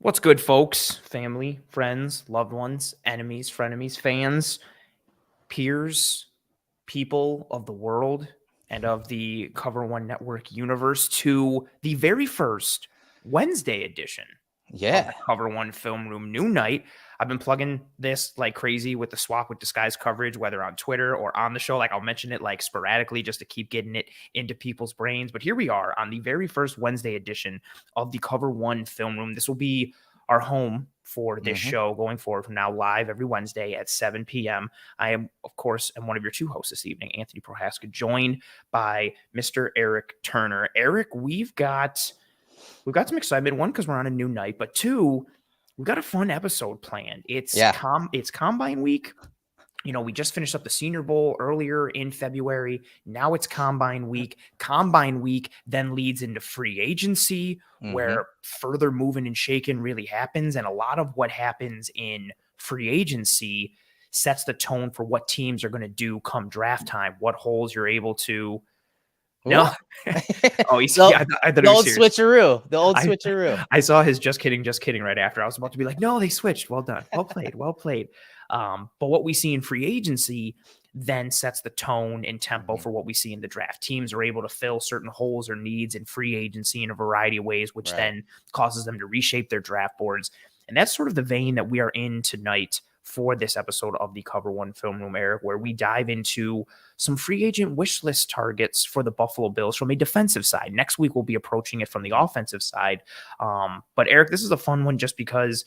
What's good, folks? Family, friends, loved ones, enemies, frenemies, fans, peers, people of the world and of the Cover One Network universe to the very first Wednesday edition of Yeah. the Cover One Film Room New Night. I've been plugging this like crazy with the Swap with Disguise coverage, whether on Twitter or on the show. Like I'll mention it like sporadically just to keep getting it into people's brains. But here we are on the very first Wednesday edition of the Cover One Film Room. This will be our home for this show going forward from now, live every Wednesday at 7 p.m. I am, of course, one of your two hosts this evening, Anthony Prohaska, joined by Mr. Eric Turner. Eric, we've got some excitement. One, because we're on a new night, but two, we've got a fun episode planned. It's Combine Week. You know, we just finished up the Senior Bowl earlier in February. Now it's Combine Week. Combine Week then leads into free agency, where further moving and shaking really happens. And a lot of what happens in free agency sets the tone for what teams are going to do come draft time, what holes you're able to. No. Oh, he's the old switcheroo. The old switcheroo. I saw his just kidding right after. I was about to be like, no, they switched. Well done. Well played. Well played. But what we see in free agency then sets the tone and tempo for what we see in the draft. Teams are able to fill certain holes or needs in free agency in a variety of ways, which then causes them to reshape their draft boards. And that's sort of the vein that we are in tonight for this episode of the Cover One Film Room, Eric, where we dive into some free agent wish list targets for the Buffalo Bills from a defensive side. Next week, we'll be approaching it from the offensive side. But Eric, this is a fun one just because,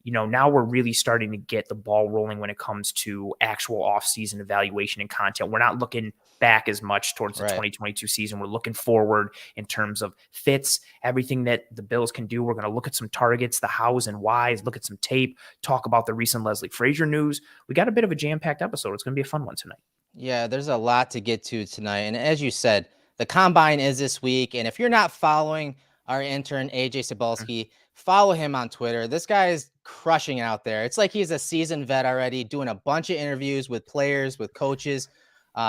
you know, now we're really starting to get the ball rolling when it comes to actual offseason evaluation and content. We're not looking back as much towards the 2022 season. We're looking forward in terms of fits, everything that the Bills can do. We're going to look at some targets, the hows and whys, look at some tape, talk about the recent Leslie Frazier news. We got a bit of a jam-packed episode. It's going to be a fun one tonight. Yeah, there's a lot to get to tonight. And as you said, the Combine is this week. And if you're not following our intern, AJ Cebulski, follow him on Twitter. This guy is crushing it out there. It's like he's a seasoned vet already, doing a bunch of interviews with players, with coaches.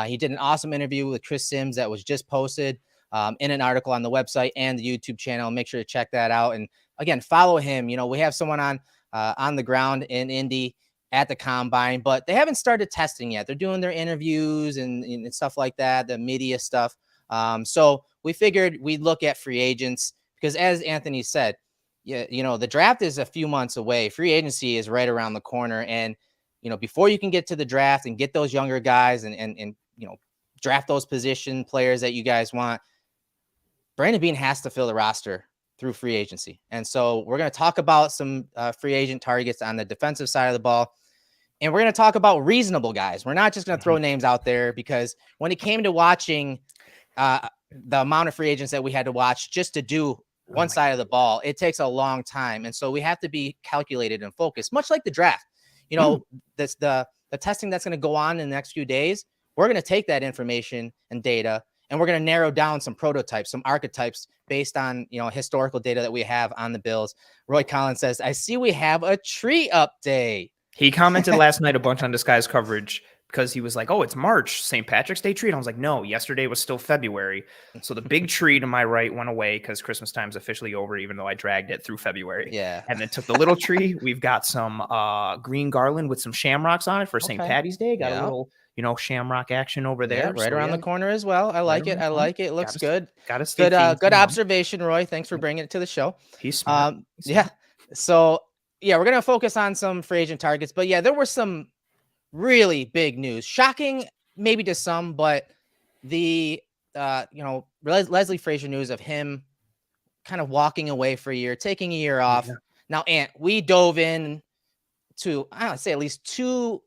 He did an awesome interview with Chris Sims that was just posted in an article on the website and the YouTube channel. Make sure to check that out. And again, follow him. You know, we have someone on the ground in Indy at the Combine, but they haven't started testing yet. They're doing their interviews and stuff like that, the media stuff. So we figured we'd look at free agents because, as Anthony said, you know, the draft is a few months away. Free agency is right around the corner. And, you know, before you can get to the draft and get those younger guys and you know, draft those position players that you guys want, Brandon Beane has to fill the roster through free agency. And so we're going to talk about some free agent targets on the defensive side of the ball. And we're going to talk about reasonable guys. We're not just going to throw names out there, because when it came to watching the amount of free agents that we had to watch just to do one side of the ball, it takes a long time. And so we have to be calculated and focused, much like the draft. You know, that's the testing that's going to go on in the next few days. We're going to take that information and data, and we're going to narrow down some prototypes, some archetypes based on, you know, historical data that we have on the Bills. Roy Collins says, I see we have a tree update. He commented last night a bunch on Disguise coverage because he was like, oh, it's March, St. Patrick's Day tree. And I was like, no, yesterday was still February. So the big tree to my right went away because Christmas time's officially over, even though I dragged it through February. Yeah. And then took the little tree. We've got some green garland with some shamrocks on it for St. Patty's Day. Got a little, you know, shamrock action over there. Yeah, right around the corner as well. I like it. I like it. It looks good. Gotta stay good observation, Roy. Thanks for bringing it to the show. He's smart. Yeah. So, yeah, we're going to focus on some free agent targets. But, yeah, there were some really big news. Shocking maybe to some, but the, you know, Leslie Frazier news of him kind of walking away for a year, taking a year off. Yeah. Now, Ant, we dove in to, I don't say, at least 2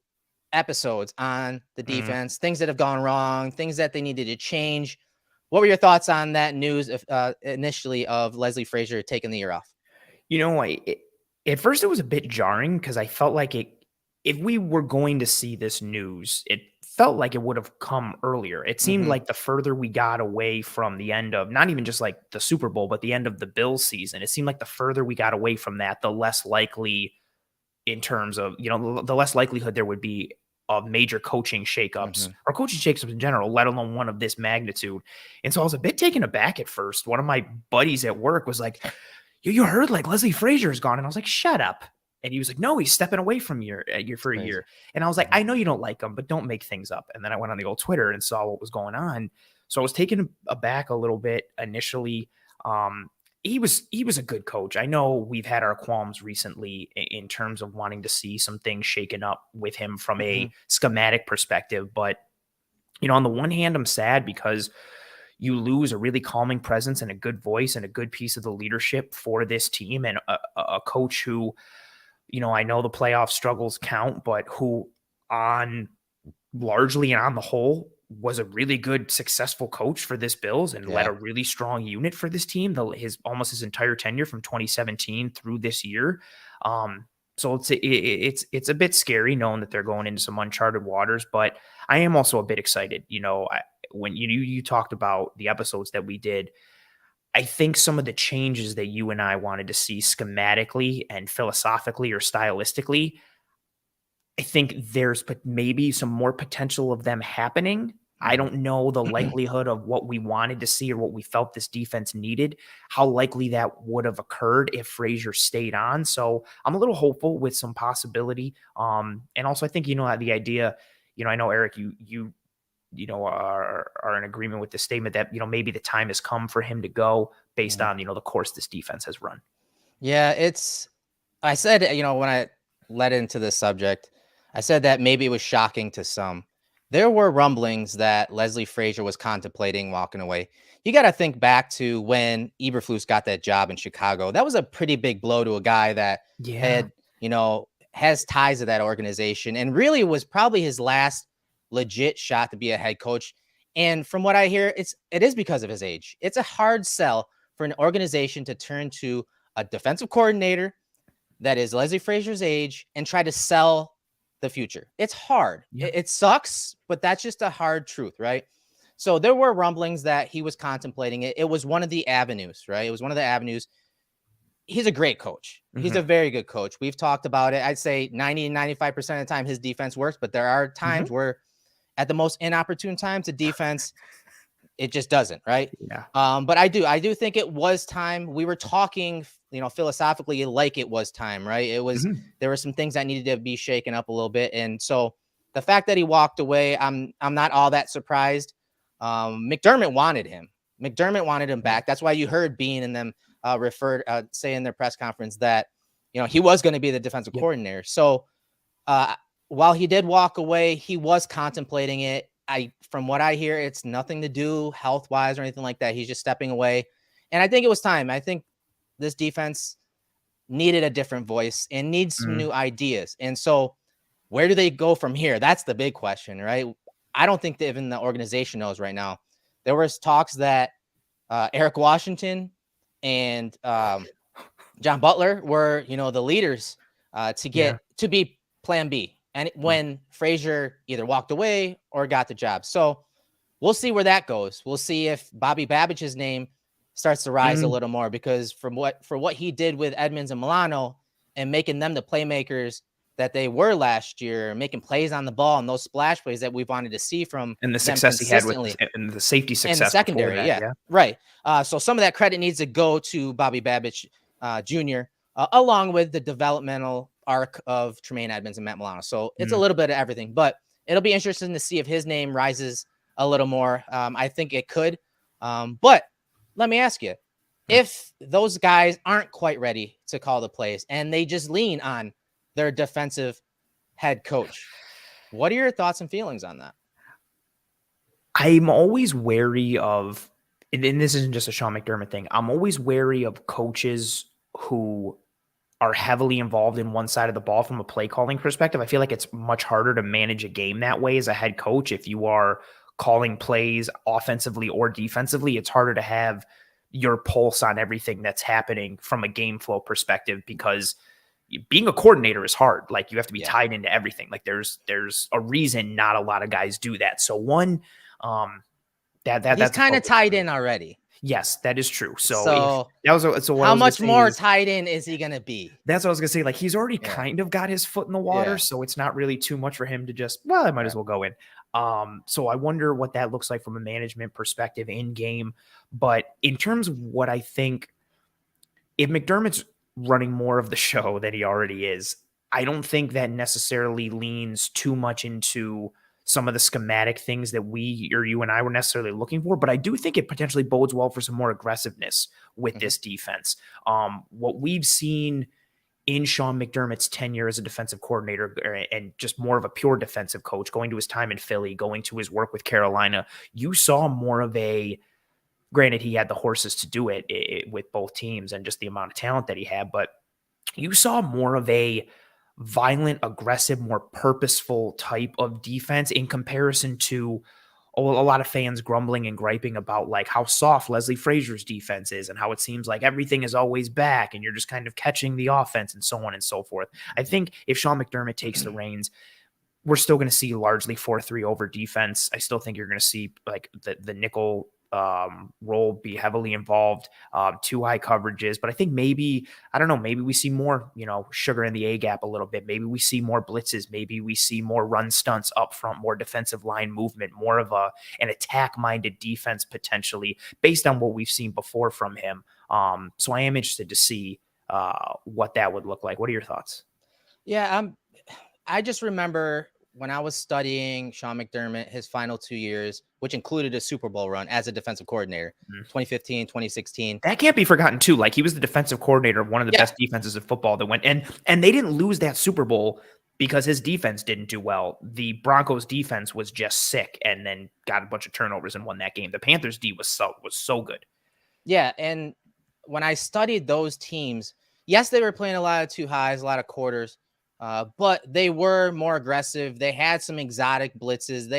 episodes on the defense, things that have gone wrong, things that they needed to change. What were your thoughts on that news initially of Leslie Frazier taking the year off? You know, at first it was a bit jarring because I felt like if we were going to see this news, it felt like it would have come earlier. It seemed like the further we got away from the end of, not even just like the Super Bowl, but the end of the Bills season, it seemed like the further we got away from that, the less likely in terms of, you know, the less likelihood there would be of major coaching shakeups or coaching shakeups in general, let alone one of this magnitude. And so I was a bit taken aback at first. One of my buddies at work was like, you heard like Leslie Frazier is gone. And I was like, shut up. And he was like, no, he's stepping away from you for a year. And I was like, I know you don't like him, but don't make things up. And then I went on the old Twitter and saw what was going on. So I was taken aback a little bit initially. He was a good coach. I know we've had our qualms recently in terms of wanting to see some things shaken up with him from a schematic perspective. But, on the one hand, I'm sad because you lose a really calming presence and a good voice and a good piece of the leadership for this team, and a coach who, I know the playoff struggles count, but who largely and on the whole was a really good, successful coach for this Bills and led a really strong unit for this team, almost his entire tenure from 2017 through this year. So it's a bit scary knowing that they're going into some uncharted waters, but I am also a bit excited. When you talked about the episodes that we did, I think some of the changes that you and I wanted to see schematically and philosophically or stylistically, I think there's maybe some more potential of them happening. I don't know the likelihood of what we wanted to see or what we felt this defense needed, how likely that would have occurred if Frazier stayed on. So I'm a little hopeful with some possibility. And also I think, the idea, I know Eric, you are in agreement with the statement that, maybe the time has come for him to go based on, the course this defense has run. Yeah, I said, when I led into this subject, I said that maybe it was shocking to some. There were rumblings that Leslie Frazier was contemplating walking away. You got to think back to when Eberflus got that job in Chicago. That was a pretty big blow to a guy that had, has ties to that organization, and really was probably his last legit shot to be a head coach. And from what I hear, it is because of his age. It's a hard sell for an organization to turn to a defensive coordinator that is Leslie Frazier's age and try to sell the future. It's hard. Yeah. It sucks, but that's just a hard truth, right? So there were rumblings that he was contemplating it. It was one of the avenues, right? It was one of the avenues. He's a great coach. He's a very good coach. We've talked about it. I'd say 90 and 95% of the time his defense works, but there are times where at the most inopportune times, the defense, it just doesn't, right? Yeah. But I do think it was time. We were talking, philosophically, like it was time, right? It was, there were some things that needed to be shaken up a little bit. And so the fact that he walked away, I'm not all that surprised. McDermott wanted him. McDermott wanted him back. That's why you heard Bean and them say in their press conference that, he was going to be the defensive coordinator. So while he did walk away, he was contemplating it. From what I hear, it's nothing to do health-wise or anything like that. He's just stepping away. And I think it was time. I think this defense needed a different voice and needs some new ideas. And so where do they go from here? That's the big question, right? I don't think that even the organization knows right now. There was talks that Eric Washington and John Butler were, the leaders to be plan B. And when Frazier either walked away or got the job. So we'll see where that goes. We'll see if Bobby Babbich's name starts to rise a little more, because for what he did with Edmonds and Milano and making them the playmakers that they were last year, making plays on the ball and those splash plays that we've wanted to see from and the success he had with and the safety success in the secondary. Right. So some of that credit needs to go to Bobby Babbich Jr. Along with the developmental arc of Tremaine Edmonds and Matt Milano. So it's a little bit of everything, but it'll be interesting to see if his name rises a little more. I think it could. But let me ask you, if those guys aren't quite ready to call the plays and they just lean on their defensive head coach, what are your thoughts and feelings on that? I'm always wary of, and this isn't just a Sean McDermott thing, I'm always wary of coaches who are heavily involved in one side of the ball from a play calling perspective. I feel like it's much harder to manage a game that way as a head coach. If you are calling plays offensively or defensively, it's harder to have your pulse on everything that's happening from a game flow perspective, because being a coordinator is hard. Like, you have to be tied into everything. Like, there's a reason not a lot of guys do that. So that's kind of tied in already. Yes, that is true. So how much more tied in is he going to be? That's what I was going to say. Like, he's already kind of got his foot in the water, so it's not really too much for him to just, I might as well go in. So I wonder what that looks like from a management perspective in game. But in terms of what I think if McDermott's running more of the show than he already is, I don't think that necessarily leans too much into some of the schematic things that we or you and I were necessarily looking for, but I do think it potentially bodes well for some more aggressiveness with this defense. What we've seen in Sean McDermott's tenure as a defensive coordinator and just more of a pure defensive coach, going to his time in Philly, going to his work with Carolina, you saw more of a, granted, he had the horses to do it with both teams and just the amount of talent that he had, but you saw more of a violent, aggressive, more purposeful type of defense in comparison to a lot of fans grumbling and griping about like how soft Leslie Frazier's defense is and how it seems like everything is always back and you're just kind of catching the offense and so on and so forth. I think if Sean McDermott takes the reins, we're still going to see largely 4-3 over defense. I still think you're going to see like the nickel role be heavily involved, too high coverages, but I think maybe, I don't know, maybe we see more, sugar in the A gap a little bit. Maybe we see more blitzes. Maybe we see more run stunts up front, more defensive line movement, more of an attack minded defense potentially based on what we've seen before from him. So I am interested to see what that would look like. What are your thoughts? Yeah. I just remember when I was studying Sean McDermott, his final 2 years, which included a Super Bowl run as a defensive coordinator, 2015, 2016. That can't be forgotten too. Like he was the defensive coordinator of one of the best defenses in football that went, and they didn't lose that Super Bowl because his defense didn't do well. The Broncos defense was just sick and then got a bunch of turnovers and won that game. The Panthers D was so good. Yeah. And when I studied those teams, yes, they were playing a lot of two highs, a lot of quarters. But they were more aggressive. They had some exotic blitzes.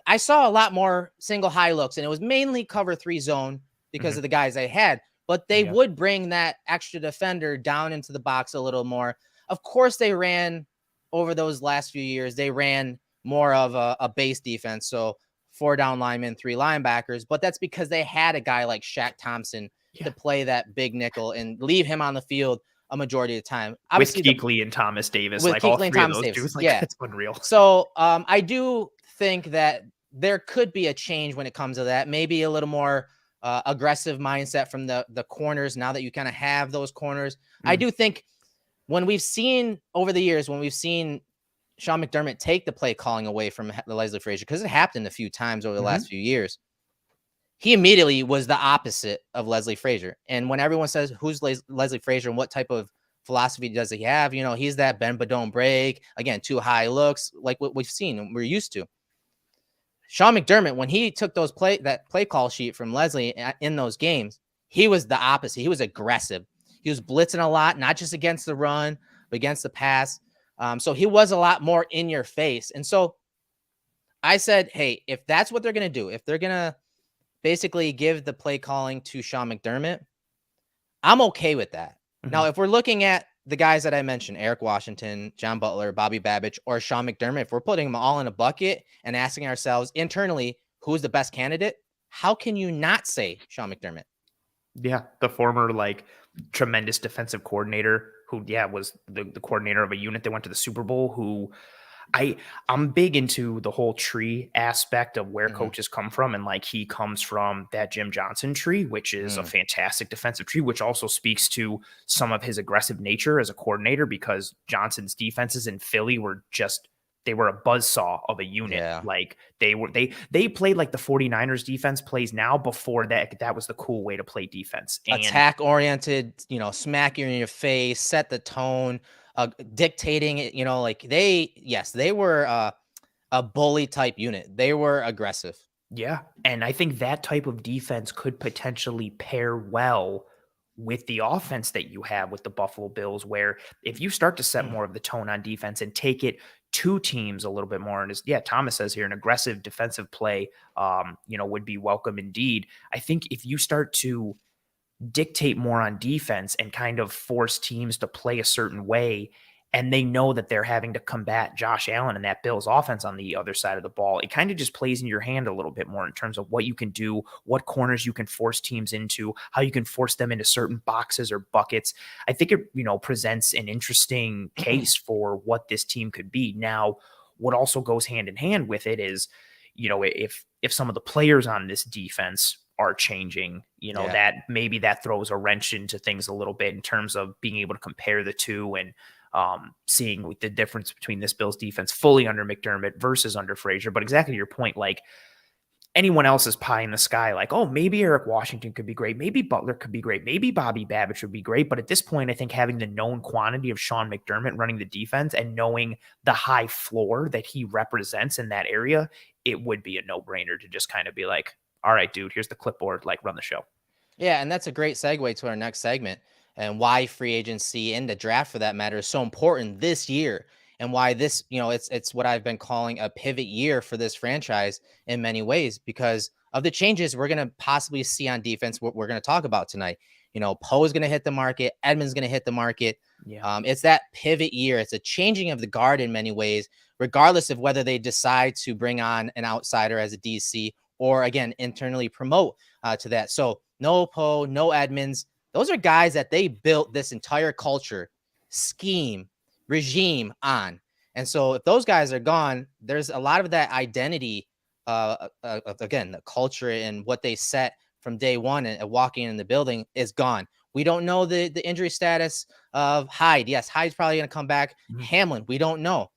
I saw a lot more single high looks, and it was mainly cover 3 zone because of the guys they had, but they would bring that extra defender down into the box a little more. Of course, they ran over those last few years. They ran more of a base defense. So 4 down linemen, 3 linebackers, but that's because they had a guy like Shaq Thompson to play that big nickel and leave him on the field a majority of the time. Obviously, with Kuechly and Thomas Davis, with like Kuechly all 3 and Thomas of those Davis. dudes, like it's unreal. So I do think that there could be a change when it comes to that. Maybe a little more aggressive mindset from the corners now that you kind of have those corners. I do think when we've seen over the years, when we've seen Sean McDermott take the play calling away from Leslie Frazier, because it happened a few times over the last few years, he immediately was the opposite of Leslie Frazier. And when everyone says, who's Leslie Frazier and what type of philosophy does he have? He's that bend but don't break. Again, too high looks, like what we've seen and we're used to. Sean McDermott, when he took that play call sheet from Leslie in those games, he was the opposite. He was aggressive. He was blitzing a lot, not just against the run, but against the pass. So he was a lot more in your face. And so I said, hey, if that's what they're going to do, if they're going to basically give the play calling to Sean McDermott, I'm okay with that. Now, if we're looking at the guys that I mentioned, Eric Washington, John Butler, Bobby Babich, or Sean McDermott, if we're putting them all in a bucket and asking ourselves internally, who's the best candidate? How can you not say Sean McDermott? Yeah, the former tremendous defensive coordinator who was the coordinator of a unit that went to the Super Bowl, who I'm big into the whole tree aspect of where coaches come from. And he comes from that Jim Johnson tree, which is a fantastic defensive tree, which also speaks to some of his aggressive nature as a coordinator, because Johnson's defenses in Philly were they were a buzzsaw of a unit. Yeah. They played like the 49ers defense plays now. Before that was the cool way to play defense. Attack oriented, smack you in your face, set the tone, dictating it, they were a bully type unit. They were aggressive. Yeah. And I think that type of defense could potentially pair well with the offense that you have with the Buffalo Bills, where if you start to set more of the tone on defense and take it to teams a little bit more, and Thomas says here, an aggressive defensive play, would be welcome indeed. I think if you start to dictate more on defense and kind of force teams to play a certain way, and they know that they're having to combat Josh Allen and that Bills offense on the other side of the ball, it kind of just plays in your hand a little bit more in terms of what you can do, what corners you can force teams into, how you can force them into certain boxes or buckets. I think it, presents an interesting case for what this team could be. Now, what also goes hand in hand with it is, if some of the players on this defense are changing, Yeah. that maybe that throws a wrench into things a little bit in terms of being able to compare the two and seeing the difference between this Bills defense fully under McDermott versus under Frazier. But exactly your point, like anyone else is pie in the sky. Like, oh, maybe Eric Washington could be great. Maybe Butler could be great. Maybe Bobby Babbage would be great. But at this point, I think having the known quantity of Sean McDermott running the defense and knowing the high floor that he represents in that area, it would be a no-brainer to just kind of be like, all right, dude, here's the clipboard, like run the show. Yeah, and that's a great segue to our next segment and why free agency and the draft for that matter is so important this year and why this, it's what I've been calling a pivot year for this franchise in many ways because of the changes we're going to possibly see on defense what we're going to talk about tonight. Poe is going to hit the market, Edmonds going to hit the market. Yeah. It's that pivot year. It's a changing of the guard in many ways, regardless of whether they decide to bring on an outsider as a DC or again internally promote to that. So no Poe, no Edmonds. Those are guys that they built this entire culture, scheme, regime on. And so if those guys are gone, there's a lot of that identity, again, the culture and what they set from day one and walking in the building is gone. We don't know the injury status of Hyde. Yes, Hyde's probably going to come back. Mm-hmm. Hamlin, we don't know.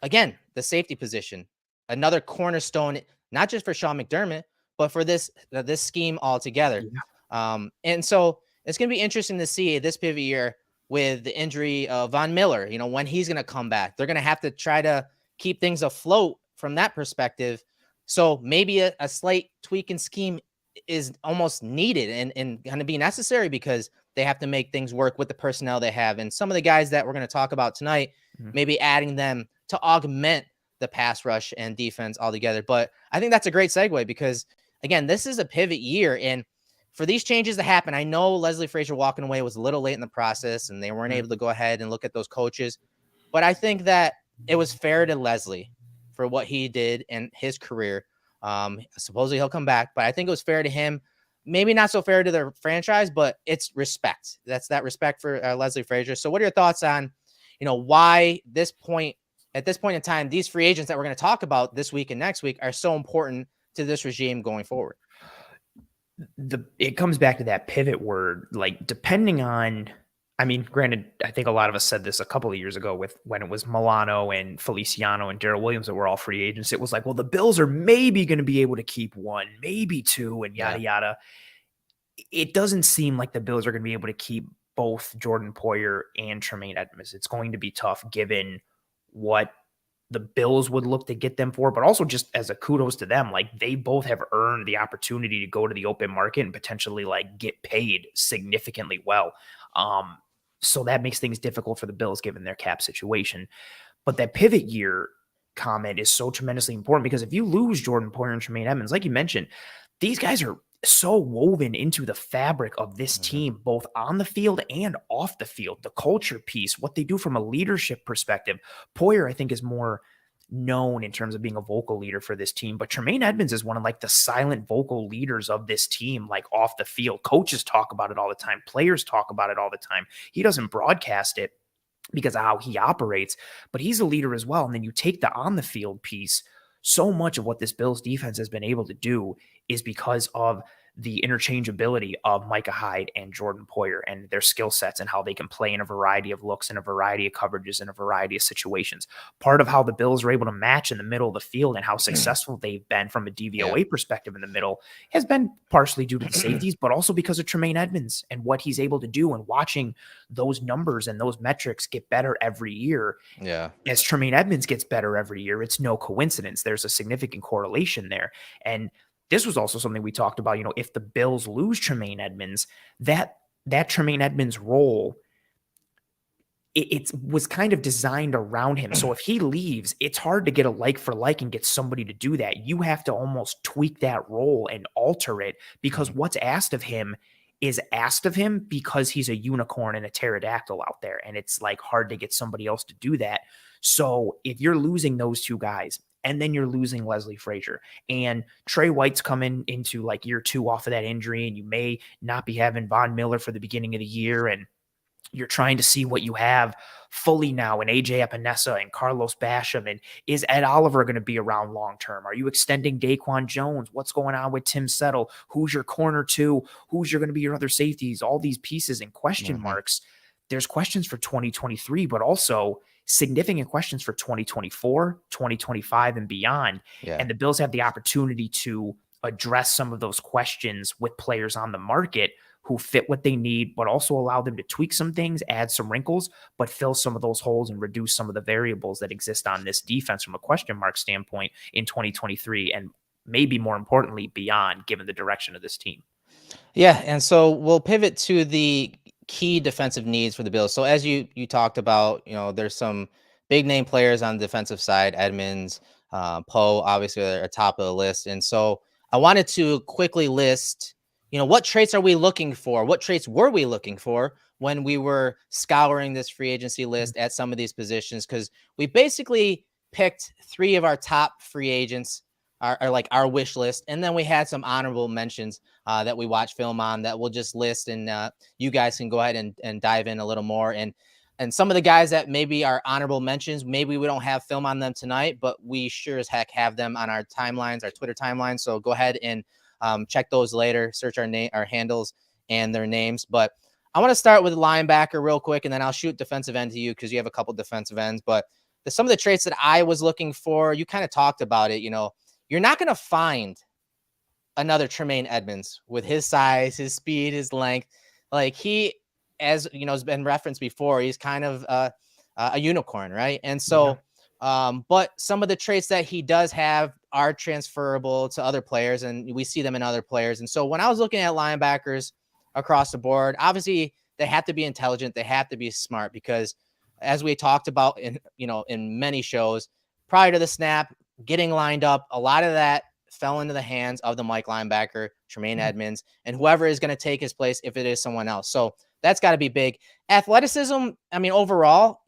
Again, the safety position, another cornerstone, not just for Sean McDermott, but for this scheme altogether. Yeah. And so it's going to be interesting to see this pivot year with the injury of Von Miller, when he's going to come back. They're going to have to try to keep things afloat from that perspective. So maybe a slight tweak in scheme is almost needed and going to be necessary because they have to make things work with the personnel they have. And some of the guys that we're going to talk about tonight, maybe adding them to augment the pass rush and defense altogether. But I think that's a great segue because again, this is a pivot year. And for these changes to happen, I know Leslie Frazier walking away was a little late in the process and they weren't able to go ahead and look at those coaches. But I think that it was fair to Leslie for what he did in his career. Supposedly he'll come back, but I think it was fair to him. Maybe not so fair to the franchise, but it's respect. That's that respect for Leslie Frazier. So what are your thoughts on, why at this point in time, these free agents that we're going to talk about this week and next week are so important to this regime going forward? It comes back to that pivot word, like depending on, I mean, granted, I think a lot of us said this a couple of years ago when it was Milano and Feliciano and Darrell Williams that were all free agents. It was like, well, the Bills are maybe going to be able to keep one, maybe two, and yada, yada. It doesn't seem like the Bills are going to be able to keep both Jordan Poyer and Tremaine Edmonds. It's going to be tough given what the Bills would look to get them for, but also just as a kudos to them, like they both have earned the opportunity to go to the open market and potentially like get paid significantly well. So that makes things difficult for the Bills given their cap situation. But that pivot year comment is so tremendously important because if you lose Jordan Poyer and Tremaine Edmonds, like you mentioned, these guys are so woven into the fabric of this team, both on the field and off the field, the culture piece, what they do from a leadership perspective. Poyer, I think, is more known in terms of being a vocal leader for this team, but Tremaine Edmonds is one of like the silent vocal leaders of this team, like off the field. Coaches talk about it all the time. Players talk about it all the time. He doesn't broadcast it because of how he operates, but he's a leader as well. And then you take the on the field piece. So much of what this Bills defense has been able to do is because of the interchangeability of Micah Hyde and Jordan Poyer and their skill sets and how they can play in a variety of looks and a variety of coverages in a variety of situations. Part of how the Bills are able to match in the middle of the field and how successful they've been from a DVOA perspective in the middle has been partially due to the safeties, but also because of Tremaine Edmonds and what he's able to do and watching those numbers and those metrics get better every year. Yeah. As Tremaine Edmonds gets better every year, it's no coincidence. There's a significant correlation there. And this was also something we talked about, if the Bills lose Tremaine Edmonds, that Tremaine Edmonds role, it was kind of designed around him. So if he leaves, it's hard to get a like for like and get somebody to do that. You have to almost tweak that role and alter it because what's asked of him is asked of him because he's a unicorn and a pterodactyl out there. And it's like hard to get somebody else to do that. So if you're losing those two guys, and then you're losing Leslie Frazier and Trey White's coming into like year 2 off of that injury, and you may not be having Von Miller for the beginning of the year. And You're trying to see what you have fully now in AJ Epinesa and Carlos Basham. And is Ed Oliver going to be around long term? Are you extending Daquan Jones? What's going on with Tim Settle? Who's your corner two? Who's going to be your other safeties? All these pieces and question marks. There's questions for 2023, but also significant questions for 2024, 2025, and beyond. Yeah. And the Bills have the opportunity to address some of those questions with players on the market who fit what they need, but also allow them to tweak some things, add some wrinkles, but fill some of those holes and reduce some of the variables that exist on this defense from a question mark standpoint in 2023, and maybe more importantly, beyond, given the direction of this team. Yeah, and so we'll pivot to the key defensive needs for the Bills. So as you talked about, there's some big name players on the defensive side, Edmonds, Poe, obviously are top of the list. And so I wanted to quickly list, what traits are we looking for? What traits were we looking for when we were scouring this free agency list at some of these positions? Because we basically picked 3 of our top free agents, are like our wish list. And then we had some honorable mentions that we watch film on that we'll just list, and you guys can go ahead and dive in a little more. And some of the guys that maybe are honorable mentions, maybe we don't have film on them tonight, but we sure as heck have them on our timelines, our Twitter timelines. So go ahead and check those later, search our handles and their names. But I want to start with linebacker real quick, and then I'll shoot defensive end to you because you have a couple defensive ends. But some of the traits that I was looking for, you kind of talked about it. You're not going to find another Tremaine Edmonds with his size, his speed, his length. Like he, as has been referenced before, he's kind of a unicorn, right? And so, but some of the traits that he does have are transferable to other players, and we see them in other players. And so when I was looking at linebackers across the board, obviously they have to be intelligent, they have to be smart, because as we talked about in many shows prior to the snap, getting lined up, a lot of that fell into the hands of the Mike linebacker, Tremaine Edmonds, and whoever is going to take his place if it is someone else. So that's got to be big. Athleticism, I mean, overall,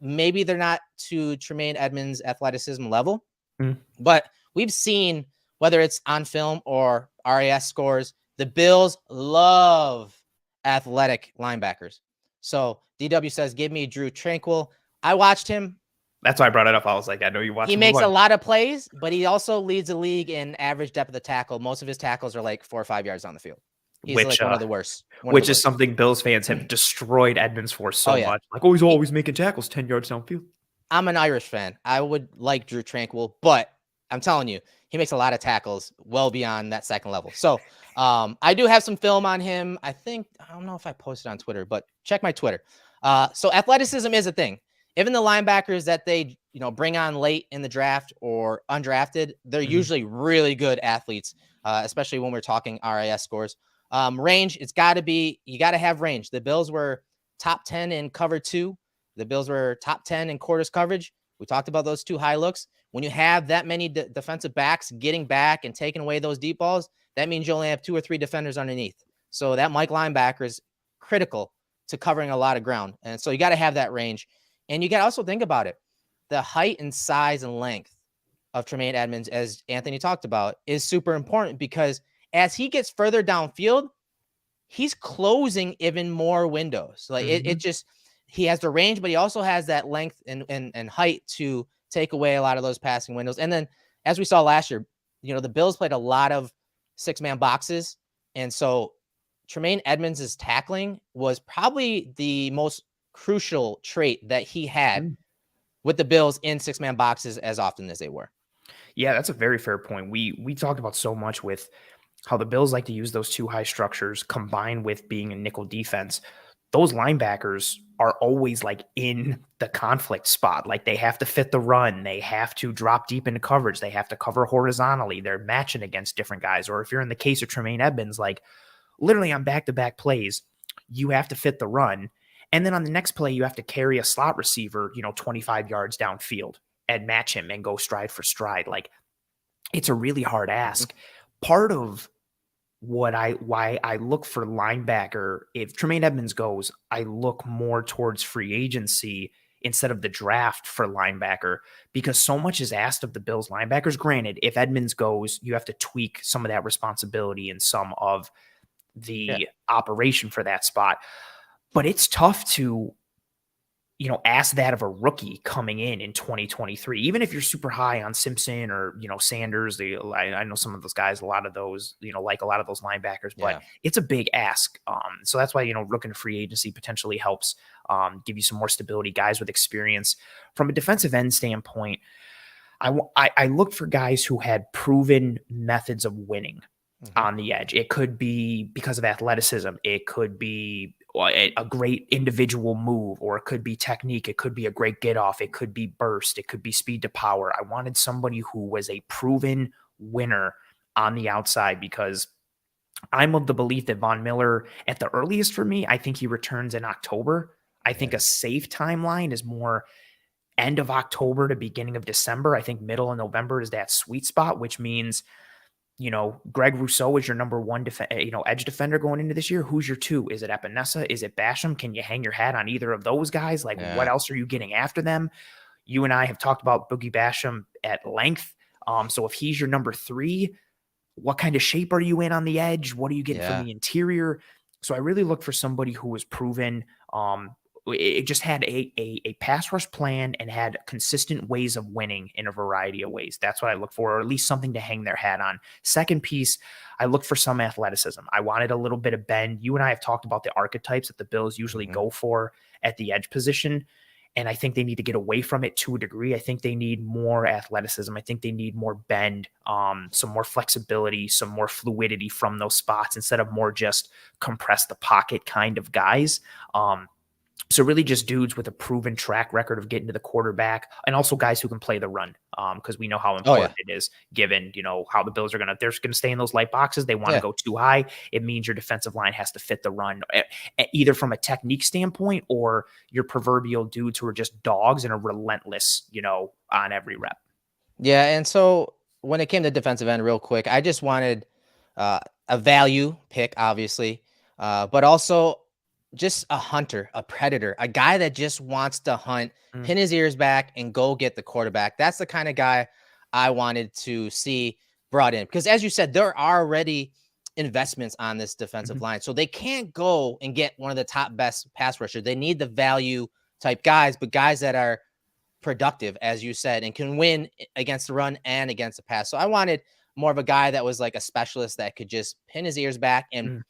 maybe they're not to Tremaine Edmonds' athleticism level, but we've seen, whether it's on film or RAS scores, the Bills love athletic linebackers. So DW says, give me Drew Tranquil. I watched him. That's why I brought it up. I was like, I know you watch. He makes a lot of plays, but he also leads the league in average depth of the tackle. Most of his tackles are like 4 or 5 yards on the field. He's like one of the worst. Which is something Bills fans have destroyed Edmonds for so much. Like, he's always making tackles 10 yards downfield. I'm an Irish fan. I would like Drew Tranquil, but I'm telling you, he makes a lot of tackles well beyond that second level. So I do have some film on him. I don't know if I posted on Twitter, but check my Twitter. So athleticism is a thing. Even the linebackers that they, bring on late in the draft or undrafted, they're usually really good athletes, especially when we're talking RAS scores. Range, you got to have range. The Bills were top 10 in cover 2. The Bills were top 10 in quarters coverage. We talked about those 2 high looks. When you have that many defensive backs getting back and taking away those deep balls, that means you only have 2 or 3 defenders underneath. So that Mike linebacker is critical to covering a lot of ground. And so you got to have that range. And you got to also think about it. The height and size and length of Tremaine Edmonds, as Anthony talked about, is super important, because as he gets further downfield, he's closing even more windows. Like he has the range, but he also has that length and height to take away a lot of those passing windows. And then, as we saw last year, the Bills played a lot of 6-man boxes. And so Tremaine Edmonds' tackling was probably the most crucial trait that he had with the Bills in 6-man boxes as often as they were. Yeah, that's a very fair point. We talked about so much with how the Bills like to use those 2 high structures combined with being a nickel defense. Those linebackers are always like in the conflict spot. Like, they have to fit the run. They have to drop deep into coverage. They have to cover horizontally. They're matching against different guys. Or if you're in the case of Tremaine Edmonds, like literally on back-to-back plays, you have to fit the run. And then on the next play, you have to carry a slot receiver, 25 yards downfield and match him and go stride for stride. Like, it's a really hard ask. Part of why I look for linebacker, if Tremaine Edmonds goes, I look more towards free agency instead of the draft for linebacker, because so much is asked of the Bills linebackers. Granted, if Edmonds goes, you have to tweak some of that responsibility and some of the operation for that spot. But it's tough to, ask that of a rookie coming in 2023, even if you're super high on Simpson or, Sanders. I know some of those guys, a lot of those, like a lot of those linebackers, but Yeah. it's a big ask. So that's why, looking to free agency potentially helps give you some more stability, guys with experience. From a defensive end standpoint, I looked for guys who had proven methods of winning on the edge. It could be because of athleticism. It could be a great individual move, or it could be technique. It could be a great get off. It could be burst. It could be speed to power. I wanted somebody who was a proven winner on the outside, because I'm of the belief that Von Miller, at the earliest for me, I think he returns in October. I think a safe timeline is more end of October to beginning of December. I think middle of November is that sweet spot, which means, Greg Rousseau is your number one, edge defender going into this year. Who's your two? Is it Epinesa? Is it Basham? Can you hang your hat on either of those guys? Like, what else are you getting after them? You and I have talked about Boogie Basham at length. So if he's your number three, what kind of shape are you in on the edge? What are you getting from the interior? So I really look for somebody who was proven. It just had a pass rush plan and had consistent ways of winning in a variety of ways. That's what I look for, or at least something to hang their hat on. Second piece, I look for some athleticism. I wanted a little bit of bend. You and I have talked about the archetypes that the Bills usually go for at the edge position, and I think they need to get away from it to a degree. I think they need more athleticism. I think they need more bend, some more flexibility, some more fluidity from those spots, instead of more just compress the pocket kind of guys. So really just dudes with a proven track record of getting to the quarterback, and also guys who can play the run, because we know how important it is, given, how the Bills they're going to stay in those light boxes. They want to go too high. It means your defensive line has to fit the run, either from a technique standpoint or your proverbial dudes who are just dogs and are relentless, on every rep. Yeah. And so when it came to defensive end, real quick, I just wanted a value pick, obviously, but also just a hunter, a predator, a guy that just wants to hunt, pin his ears back, and go get the quarterback. That's the kind of guy I wanted to see brought in, because as you said, there are already investments on this defensive line. So they can't go and get one of the top best pass rushers. They need the value type guys, but guys that are productive, as you said, and can win against the run and against the pass. So I wanted more of a guy that was like a specialist that could just pin his ears back and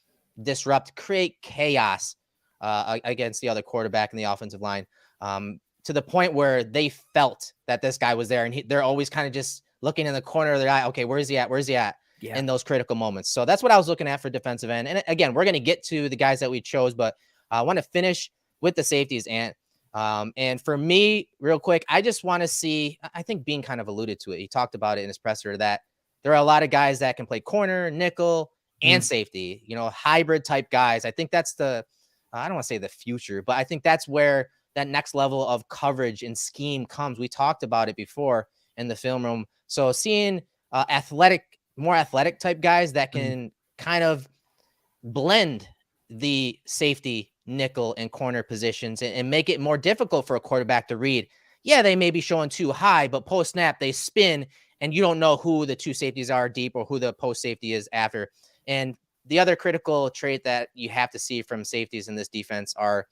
disrupt, create chaos against the other quarterback in the offensive line, to the point where they felt that this guy was there, and they're always kind of just looking in the corner of their eye. Okay, where's he at? Where's he at? In those critical moments. So that's what I was looking at for defensive end. And again, we're going to get to the guys that we chose, but I want to finish with the safeties. And for me, real quick, I just want to see, I think Bean kind of alluded to it. He talked about it in his presser, that there are a lot of guys that can play corner, nickel, and safety, hybrid type guys. I think that's I don't want to say the future, but I think that's where that next level of coverage and scheme comes. We talked about it before in the film room. So seeing more athletic type guys that can kind of blend the safety, nickel, and corner positions and make it more difficult for a quarterback to read. Yeah, they may be showing too high, but post snap, they spin and you don't know who the two safeties are deep or who the post safety is after. And the other critical trait that you have to see from safeties in this defense are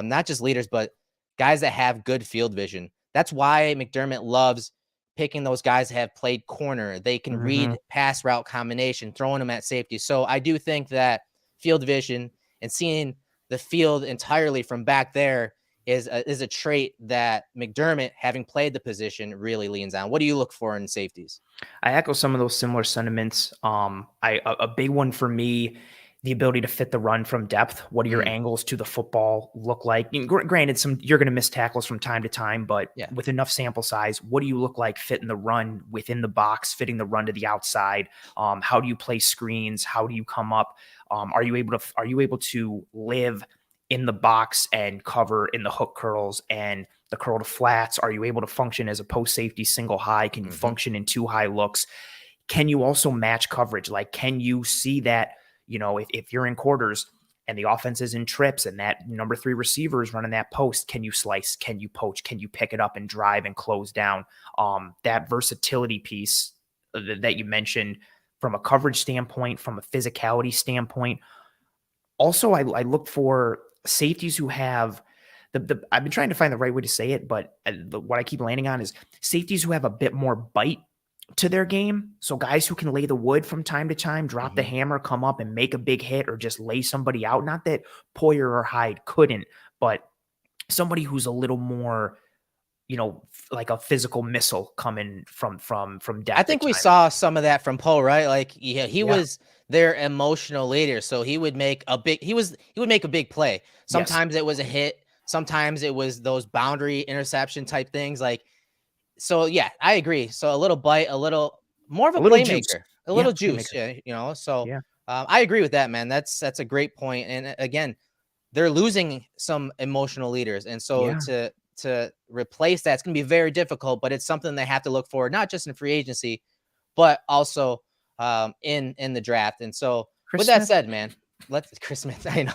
not just leaders, but guys that have good field vision. That's why McDermott loves picking those guys that have played corner. They can read pass route combination, throwing them at safety. So I do think that field vision and seeing the field entirely from back there is a trait that McDermott, having played the position, really leans on. What do you look for in safeties? I echo some of those similar sentiments. A big one for me, the ability to fit the run from depth. What do your angles to the football look like? Granted, you're going to miss tackles from time to time, but with enough sample size, what do you look like fitting the run within the box, fitting the run to the outside? How do you play screens? How do you come up? Are you able to live in the box and cover in the hook curls and the curl to flats? Are you able to function as a post safety single high? Can you function in two high looks? Can you also match coverage? Like, can you see that, if you're in quarters and the offense is in trips and that number 3 receiver is running that post, can you slice? Can you poach? Can you pick it up and drive and close down? That versatility piece that you mentioned from a coverage standpoint, from a physicality standpoint. Also, I look for safeties who have I've been trying to find the right way to say it, but what I keep landing on is safeties who have a bit more bite to their game. So guys who can lay the wood from time to time, drop the hammer, come up and make a big hit or just lay somebody out. Not that Poyer or Hyde couldn't, but somebody who's a little more, like a physical missile coming from depth. I think we saw some of that from Poe, right? Like he Yeah. was their emotional leader. So he would make a big play. Sometimes it was a hit, sometimes it was those boundary interception type things. Like, so yeah, I agree. So a little bite, a little more of a little juice. playmaker, a little Yeah, juice. Yeah, so yeah. I agree with that, man. That's a great point. And again, they're losing some emotional leaders. And so to replace that, it's going to be very difficult, but it's something they have to look for, not just in free agency, but also in the draft. And so with that said, man, Chris Smith, I know.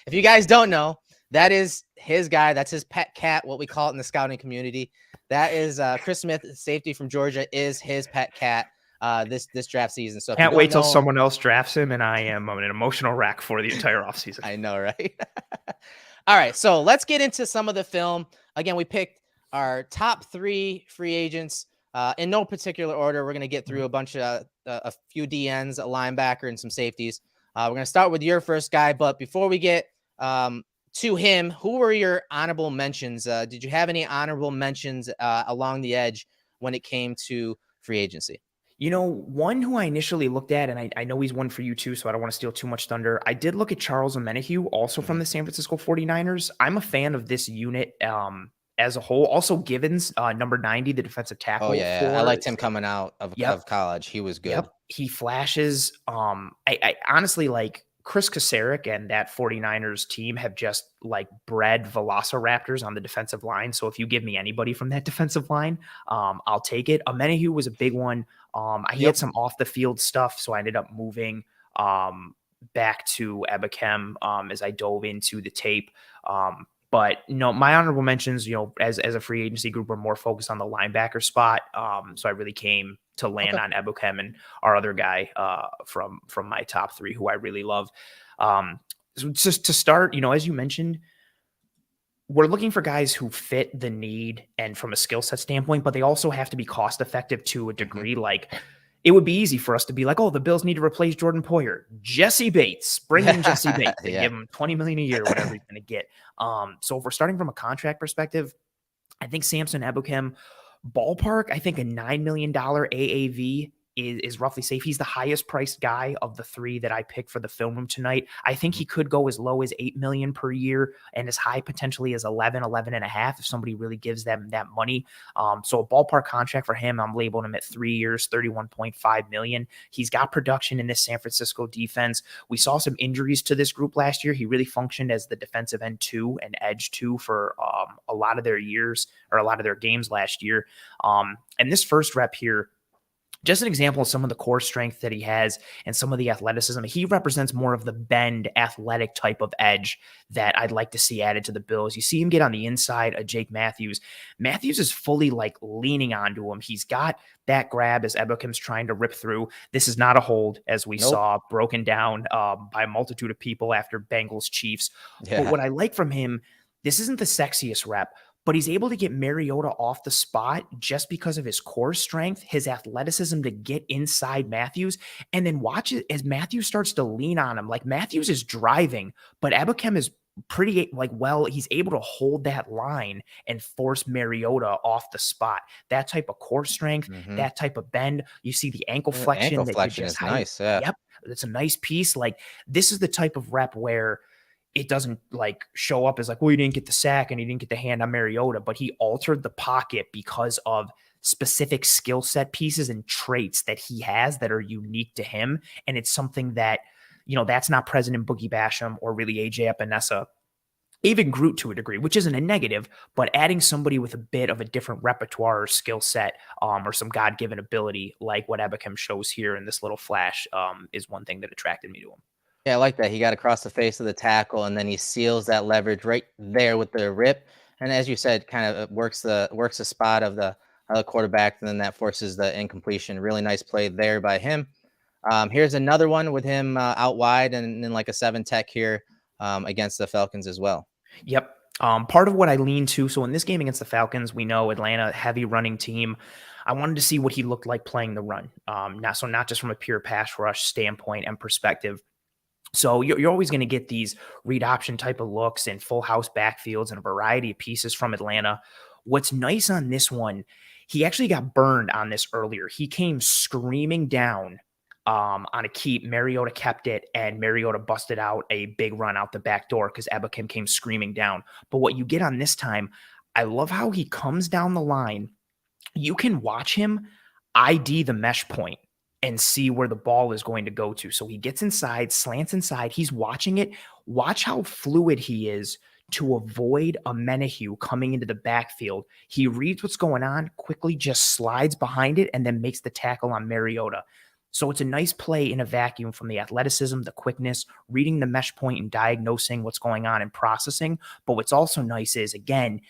If you guys don't know, that is his guy. That's his pet cat, what we call it in the scouting community. That is Chris Smith, safety from Georgia, is his pet cat this draft season. So can't wait till someone else drafts him, and I am an emotional wreck for the entire offseason. I know, right? All right, so let's get into some of the film. Again, we picked our top 3 free agents in no particular order. We're going to get through a bunch of a few DNs, a linebacker, and some safeties. We're going to start with your first guy, but before we get to him, who were your honorable mentions? Did you have any honorable mentions along the edge when it came to free agency? One who I initially looked at, and I know he's one for you too, so I don't want to steal too much thunder. I did look at Charles Omenihu, also from the San Francisco 49ers. I'm a fan of this unit as a whole. Also Givens, number 90, the defensive tackle. Oh, yeah. I liked him coming out of college. He was good. Yep. He flashes. I honestly like Chris Kasarik and that 49ers team have just like bred velociraptors on the defensive line. So if you give me anybody from that defensive line, I'll take it. Omenihu was a big one. He had some off the field stuff, so I ended up moving back to Ebukam as I dove into the tape. But my honorable mentions, as a free agency group, were more focused on the linebacker spot. So I really came to land on Ebukam and our other guy from my top 3, who I really love. So just to start, as you mentioned, we're looking for guys who fit the need and from a skill set standpoint, but they also have to be cost effective to a degree. Like, it would be easy for us to be like, oh, the Bills need to replace Jordan Poyer. Jesse Bates, bring in Jesse Bates and give him $20 million a year, whatever he's going to get. So if we're starting from a contract perspective, I think Samson Ebukam ballpark, I think a $9 million AAV is roughly safe. He's the highest priced guy of the 3 that I picked for the film room tonight. I think he could go as low as $8 million per year and as high potentially as 11 and a half if somebody really gives them that money. So a ballpark contract for him, I'm labeling him at 3 years, $31.5 million. He's got production in this San Francisco defense. We saw some injuries to this group last year. He really functioned as the defensive end 2 and edge 2 for a lot of their years or a lot of their games last year. And this first rep here, just an example of some of the core strength that he has and some of the athleticism. He represents more of the bend athletic type of edge that I'd like to see added to the Bills. You see him get on the inside of Jake Matthews. Matthews is fully like leaning onto him. He's got that grab as Ebukam's trying to rip through. This is not a hold, as we saw broken down by a multitude of people after Bengals Chiefs. But what I like from him, this isn't the sexiest rep, but he's able to get Mariota off the spot just because of his core strength, his athleticism to get inside Matthews, and then watch it as Matthews starts to lean on him. Like, Matthews is driving, but Ebukam is pretty he's able to hold that line and force Mariota off the spot. That type of core strength, that type of bend. You see the ankle flexion. Ankle flexion is nice. Yeah. Yep. It's a nice piece. Like, this is the type of rep where it doesn't like show up as like, well, you didn't get the sack and you didn't get the hand on Mariota, but he altered the pocket because of specific skill set pieces and traits that he has that are unique to him. And it's something that, that's not present in Boogie Basham or really AJ Epinesa, even Groot to a degree, which isn't a negative, but adding somebody with a bit of a different repertoire or skill set or some God-given ability like what Ebukam shows here in this little flash is one thing that attracted me to him. Yeah, I like that. He got across the face of the tackle, and then he seals that leverage right there with the rip. And as you said, kind of works the spot of the quarterback, and then that forces the incompletion. Really nice play there by him. Here's another one with him out wide and then like a 7 tech here. against the Falcons as well. Yep. Part of what I lean to, so in this game against the Falcons, we know Atlanta, heavy running team. I wanted to see what he looked like playing the run. Not just from a pure pass rush standpoint and perspective. So you're always going to get these read option type of looks and full house backfields and a variety of pieces from Atlanta. What's nice on this one, he actually got burned on this earlier. He came screaming down on a keep. Mariota kept it, and Mariota busted out a big run out the back door because Ebukam came screaming down. But what you get on this time, I love how he comes down the line. You can watch him ID the mesh point and see where the ball is going to go to. So he gets inside, slants inside. He's watching it. Watch how fluid he is to avoid a Menahue coming into the backfield. He reads what's going on, quickly just slides behind it, and then makes the tackle on Mariota. So it's a nice play in a vacuum from the athleticism, the quickness, reading the mesh point and diagnosing what's going on and processing. But what's also nice is, again,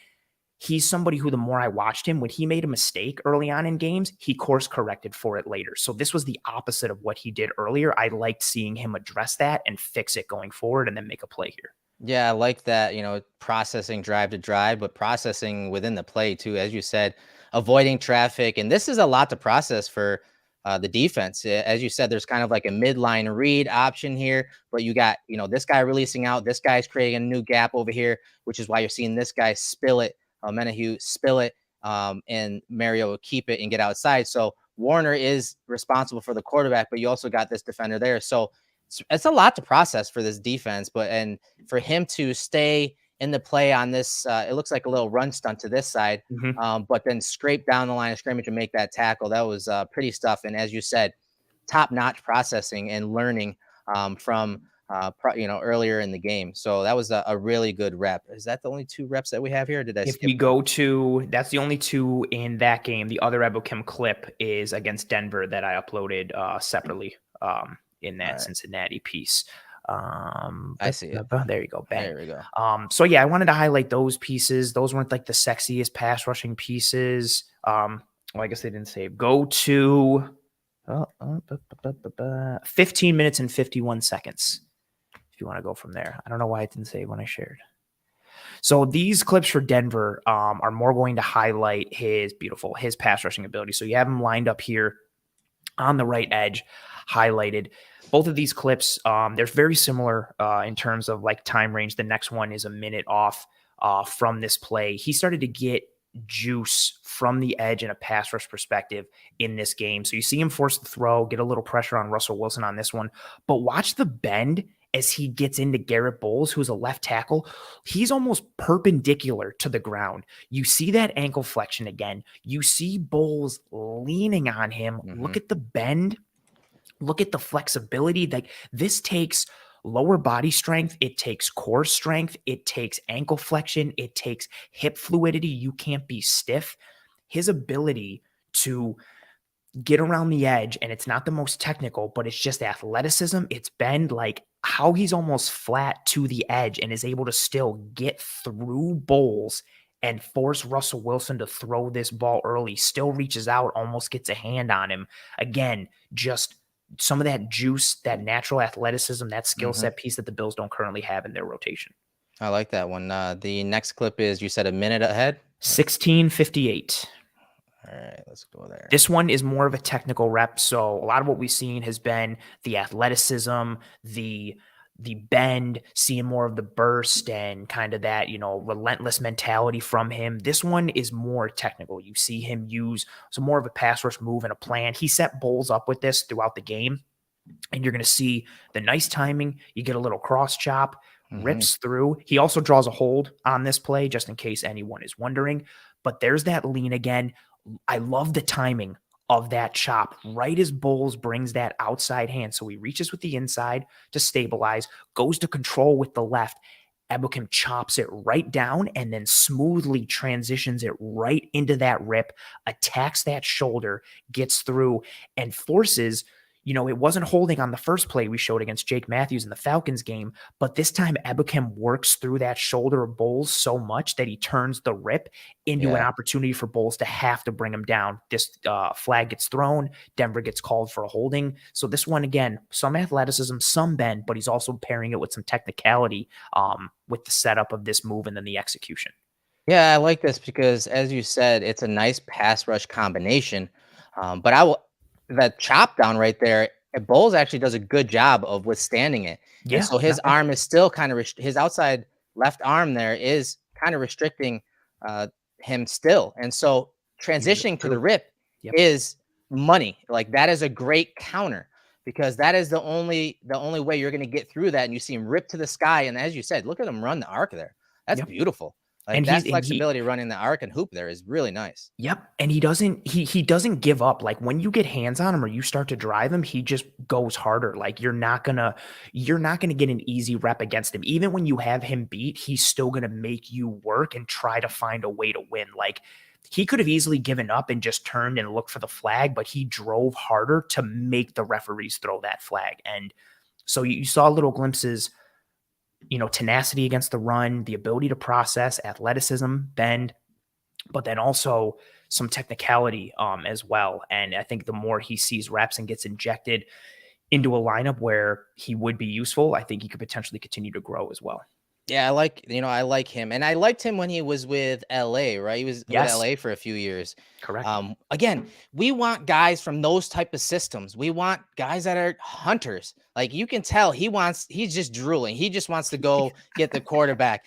he's somebody who the more I watched him, when he made a mistake early on in games, he course corrected for it later. So this was the opposite of what he did earlier. I liked seeing him address that and fix it going forward and then make a play here. Yeah, I like that, processing drive to drive, but processing within the play too, as you said, avoiding traffic. And this is a lot to process for the defense. As you said, there's kind of like a midline read option here, but you got, this guy releasing out, this guy's creating a new gap over here, which is why you're seeing this guy spill it, Menahue spill it, and Mario will keep it and get outside. So Warner is responsible for the quarterback, but you also got this defender there. So it's a lot to process for this defense, and for him to stay in the play on this, it looks like a little run stunt to this side, but then scrape down the line of scrimmage and make that tackle. That was pretty stuff. And as you said, top-notch processing and learning from earlier in the game. So that was a really good rep. Is that the only 2 reps that we have here? Or did I skip? If we go to, that's the only 2 in that game. The other Ebukam clip is against Denver that I uploaded separately in that Cincinnati piece. I see it. There you go. Bang. There we go. So yeah, I wanted to highlight those pieces. Those weren't like the sexiest pass rushing pieces. Well, I guess they didn't save. Go to 15 minutes and 51 seconds. If you want to go from there. I don't know why it didn't save when I shared. So these clips for Denver are more going to highlight his pass rushing ability. So you have him lined up here on the right edge, highlighted. Both of these clips, they're very similar in terms of like time range. The next one is a minute off from this play. He started to get juice from the edge in a pass rush perspective in this game. So you see him force the throw, get a little pressure on Russell Wilson on this one, but watch the bend as he gets into Garrett Bowles, who's a left tackle. He's almost perpendicular to the ground. You see that ankle flexion again. You see Bowles leaning on him. Look at the bend. Look at the flexibility. Like, this takes lower body strength. It takes core strength. It takes ankle flexion. It takes hip fluidity. You can't be stiff. His ability to get around the edge, and it's not the most technical, but it's just athleticism. It's bend, like how he's almost flat to the edge and is able to still get through Bowles and force Russell Wilson to throw this ball early, still reaches out, almost gets a hand on him. Again, just some of that juice, that natural athleticism, that skill set piece that the Bills don't currently have in their rotation. I like that one. The next clip is, you said, a minute ahead? 16:58. All right, let's go there. This one is more of a technical rep. So a lot of what we've seen has been the athleticism, the bend, seeing more of the burst and kind of that, relentless mentality from him. This one is more technical. You see him use some more of a pass rush move and a plan. He set Bowles up with this throughout the game, and you're going to see the nice timing. You get a little cross chop, rips through. He also draws a hold on this play, just in case anyone is wondering. But there's that lean again. I love the timing of that chop right as Bowles brings that outside hand. So he reaches with the inside to stabilize, goes to control with the left. Ebukam chops it right down and then smoothly transitions it right into that rip, attacks that shoulder, gets through, and forces it wasn't holding on the first play we showed against Jake Matthews in the Falcons game, but this time Ebukam works through that shoulder of Bowles so much that he turns the rip into an opportunity for Bowles to have to bring him down. This flag gets thrown, Denver gets called for a holding. So this one, again, some athleticism, some bend, but he's also pairing it with some technicality with the setup of this move and then the execution. Yeah, I like this because, as you said, it's a nice pass rush combination. But that chop down right there, Bowles actually does a good job of withstanding it. Yeah. And so his arm is still kind of his outside left arm there is kind of restricting him still. And so transitioning to the rip is money. Like, that is a great counter because that is the only way you're going to get through that. And you see him rip to the sky. And as you said, look at him run the arc there. That's beautiful. Like, and that flexibility running the arc and hoop there is really nice. Yep. And he doesn't give up. Like, when you get hands on him or you start to drive him, he just goes harder. Like, you're not gonna get an easy rep against him. Even when you have him beat, he's still gonna make you work and try to find a way to win. Like, he could have easily given up and just turned and looked for the flag, but he drove harder to make the referees throw that flag. And so you saw little glimpses, tenacity against the run, the ability to process, athleticism, bend, but then also some technicality as well. And I think the more he sees reps and gets injected into a lineup where he would be useful, I think he could potentially continue to grow as well. Yeah, I like him. And I liked him when he was with LA, right? He was with LA for a few years. Correct. Again, we want guys from those type of systems. We want guys that are hunters. Like, you can tell he's just drooling. He just wants to go get the quarterback.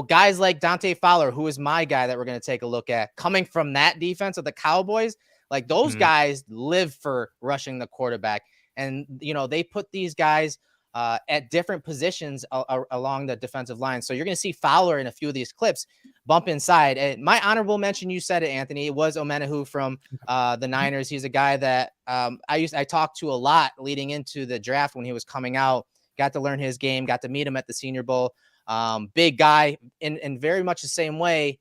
Guys like Dante Fowler, who is my guy that we're going to take a look at, coming from that defense of the Cowboys, like, those guys live for rushing the quarterback. And, they put these guys at different positions along the defensive line. So you're going to see Fowler in a few of these clips bump inside. And my honorable mention, you said it, Anthony, it was Omenahu from the Niners. He's a guy that I talked to a lot leading into the draft when he was coming out. Got to learn his game, got to meet him at the Senior Bowl. Big guy in very much the same way,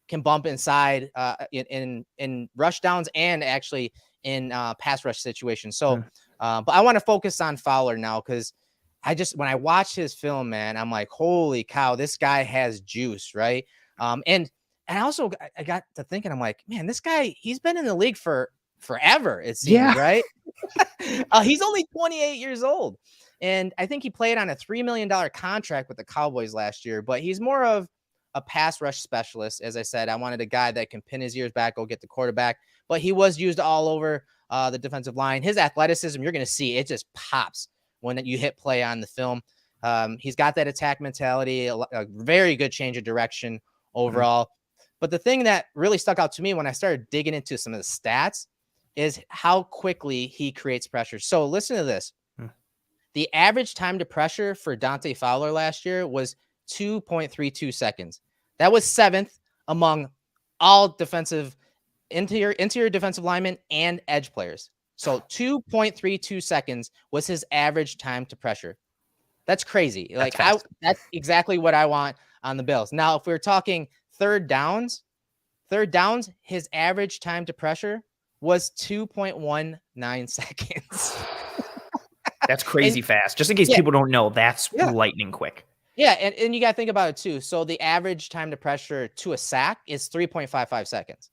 can bump inside in rush downs and actually in pass rush situations. So, but I want to focus on Fowler now because when I watch his film, man, I'm like, holy cow, this guy has juice, right? And also I got to thinking, I'm like, man, this guy, he's been in the league for forever, it seems, right? He's only 28 years old. And I think he played on a $3 million contract with the Cowboys last year, but he's more of a pass rush specialist. As I said, I wanted a guy that can pin his ears back, go get the quarterback, but he was used all over the defensive line. His athleticism, you're going to see, it just pops when you hit play on the film. He's got that attack mentality, a very good change of direction overall. But the thing that really stuck out to me when I started digging into some of the stats is how quickly he creates pressure. So listen to this. The average time to pressure for Dante Fowler last year was 2.32 seconds. That was 7th among all interior defensive linemen and edge players. So 2.32 seconds was his average time to pressure. That's crazy. Like, that's exactly what I want on the Bills. Now, if we're talking third downs, his average time to pressure was 2.19 seconds. That's crazy fast. Just in case people don't know, that's lightning quick. Yeah, and you got to think about it too. So the average time to pressure to a sack is 3.55 seconds.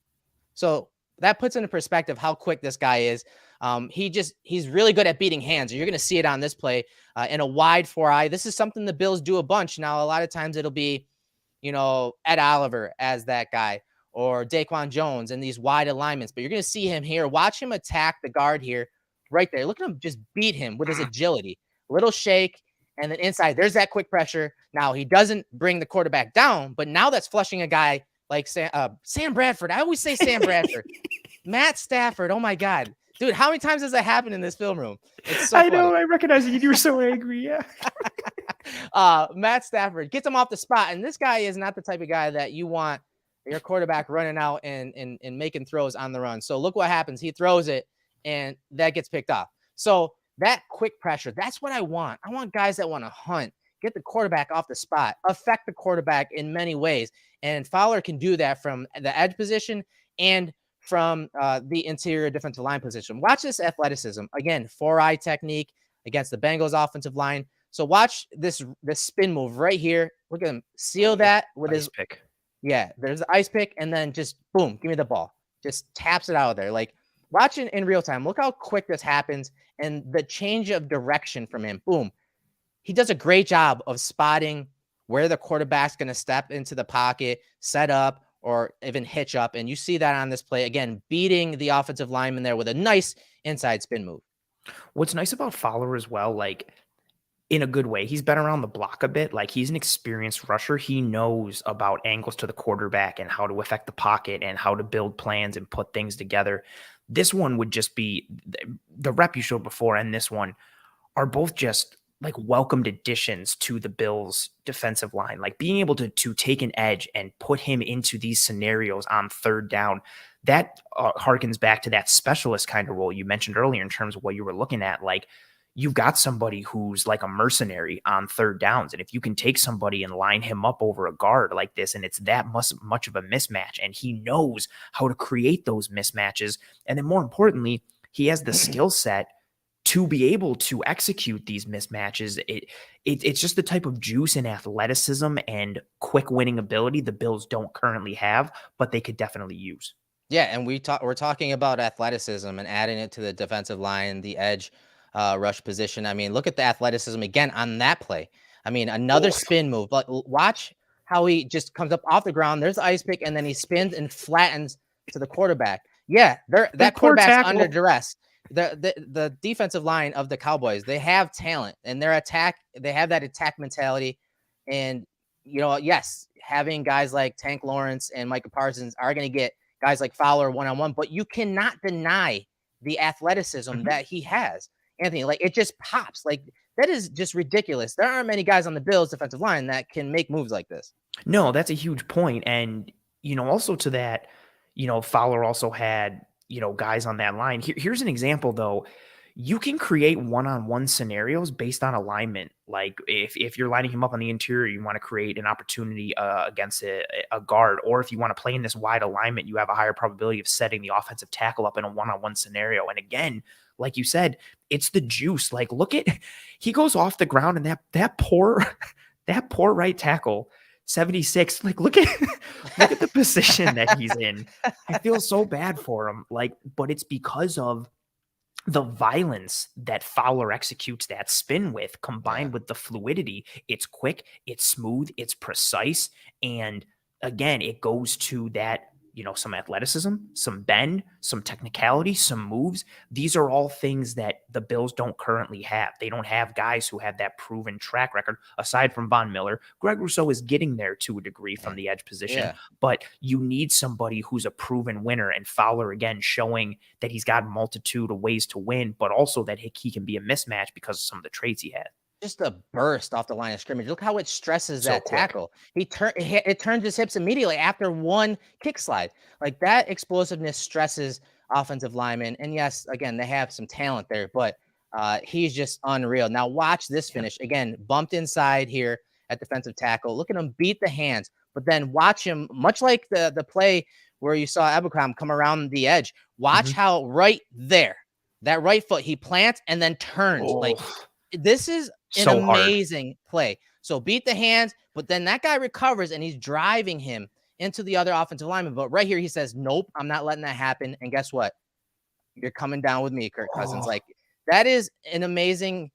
So that puts into perspective how quick this guy is. He's really good at beating hands. You're going to see it on this play in a wide 4-eye. This is something the Bills do a bunch. Now, a lot of times it'll be, Ed Oliver as that guy or Daquan Jones and these wide alignments, but you're going to see him here. Watch him attack the guard here, right there. Look at him just beat him with his agility. Little shake, and then inside, there's that quick pressure. Now, he doesn't bring the quarterback down, but now that's flushing a guy like Sam Bradford. I always say Sam Bradford. Matt Stafford. Oh, my God. Dude, how many times has that happened in this film room? It's so I know. I recognize it. You were so angry. Yeah. Matt Stafford gets him off the spot. And this guy is not the type of guy that you want your quarterback running out and making throws on the run. So look what happens. He throws it, and that gets picked off. So that quick pressure, that's what I want. I want guys that want to hunt, get the quarterback off the spot, affect the quarterback in many ways. And Fowler can do that from the edge position and from the interior defensive line position. Watch this athleticism. Again, 4-eye technique against the Bengals offensive line. So watch this spin move right here. Look at him seal that with Ice his pick. Yeah, there's the ice pick, and then just boom, give me the ball. Just taps it out of there. Like, watch it in real time. Look how quick this happens and the change of direction from him. Boom. He does a great job of spotting where the quarterback's going to step into the pocket, set up, or even hitch up. And you see that on this play. Again, beating the offensive lineman there with a nice inside spin move. What's nice about Fowler as well, like, in a good way, he's been around the block a bit. Like, he's an experienced rusher. He knows about angles to the quarterback and how to affect the pocket and how to build plans and put things together. This one would just be the rep you showed before, and this one are both just like welcomed additions to the Bills defensive line. Like, being able to take an edge and put him into these scenarios on third down, that harkens back to that specialist kind of role you mentioned earlier in terms of what you were looking at. Like, you've got somebody who's like a mercenary on third downs. And if you can take somebody and line him up over a guard like this, and it's that much of a mismatch, and he knows how to create those mismatches. And then more importantly, he has the skill set to be able to execute these mismatches. It's just the type of juice and athleticism and quick winning ability the Bills don't currently have, but they could definitely use. Yeah, and we're talking about athleticism and adding it to the defensive line, the edge rush position. I mean, look at the athleticism again on that play. I mean, another spin move. But watch how he just comes up off the ground. There's the ice pick, and then he spins and flattens to the quarterback. Yeah, that quarterback's under duress. The defensive line of the Cowboys, they have talent, and they have that attack mentality. And, yes, having guys like Tank Lawrence and Micah Parsons are going to get guys like Fowler one-on-one, but you cannot deny the athleticism that he has. Anthony, like, it just pops. Like, that is just ridiculous. There aren't many guys on the Bills defensive line that can make moves like this. No, that's a huge point. And, also to that, Fowler also had, guys on that line. Here's an example, though. You can create one-on-one scenarios based on alignment. Like, if you're lining him up on the interior, you want to create an opportunity against a guard, or if you want to play in this wide alignment, you have a higher probability of setting the offensive tackle up in a one-on-one scenario. And again, like you said, it's the juice. Like, look at, he goes off the ground, and that poor right tackle, 76. Like, look at the position that he's in. I feel so bad for him. Like, but it's because of the violence that Fowler executes that spin with, combined with the fluidity. It's quick, it's smooth, it's precise. And again, it goes to that, some athleticism, some bend, some technicality, some moves. These are all things that the Bills don't currently have. They don't have guys who have that proven track record, aside from Von Miller. Greg Rousseau is getting there to a degree from the edge position, but you need somebody who's a proven winner, and Fowler, again, showing that he's got a multitude of ways to win, but also that he can be a mismatch because of some of the traits he had. Just a burst off the line of scrimmage. Look how it stresses that tackle. It turns his hips immediately after one kick slide. Like, that explosiveness stresses offensive linemen. And yes, again, they have some talent there, but he's just unreal. Now watch this finish. Again, bumped inside here at defensive tackle. Look at him beat the hands, but then watch him, much like the play where you saw Ebukam come around the edge. Watch how right there, that right foot, he plants and then turns. Like, this is an amazing play. So beat the hands, but then that guy recovers and he's driving him into the other offensive lineman. But right here, he says, nope, I'm not letting that happen. And guess what? You're coming down with me, Kirk Cousins. Like, that is an amazing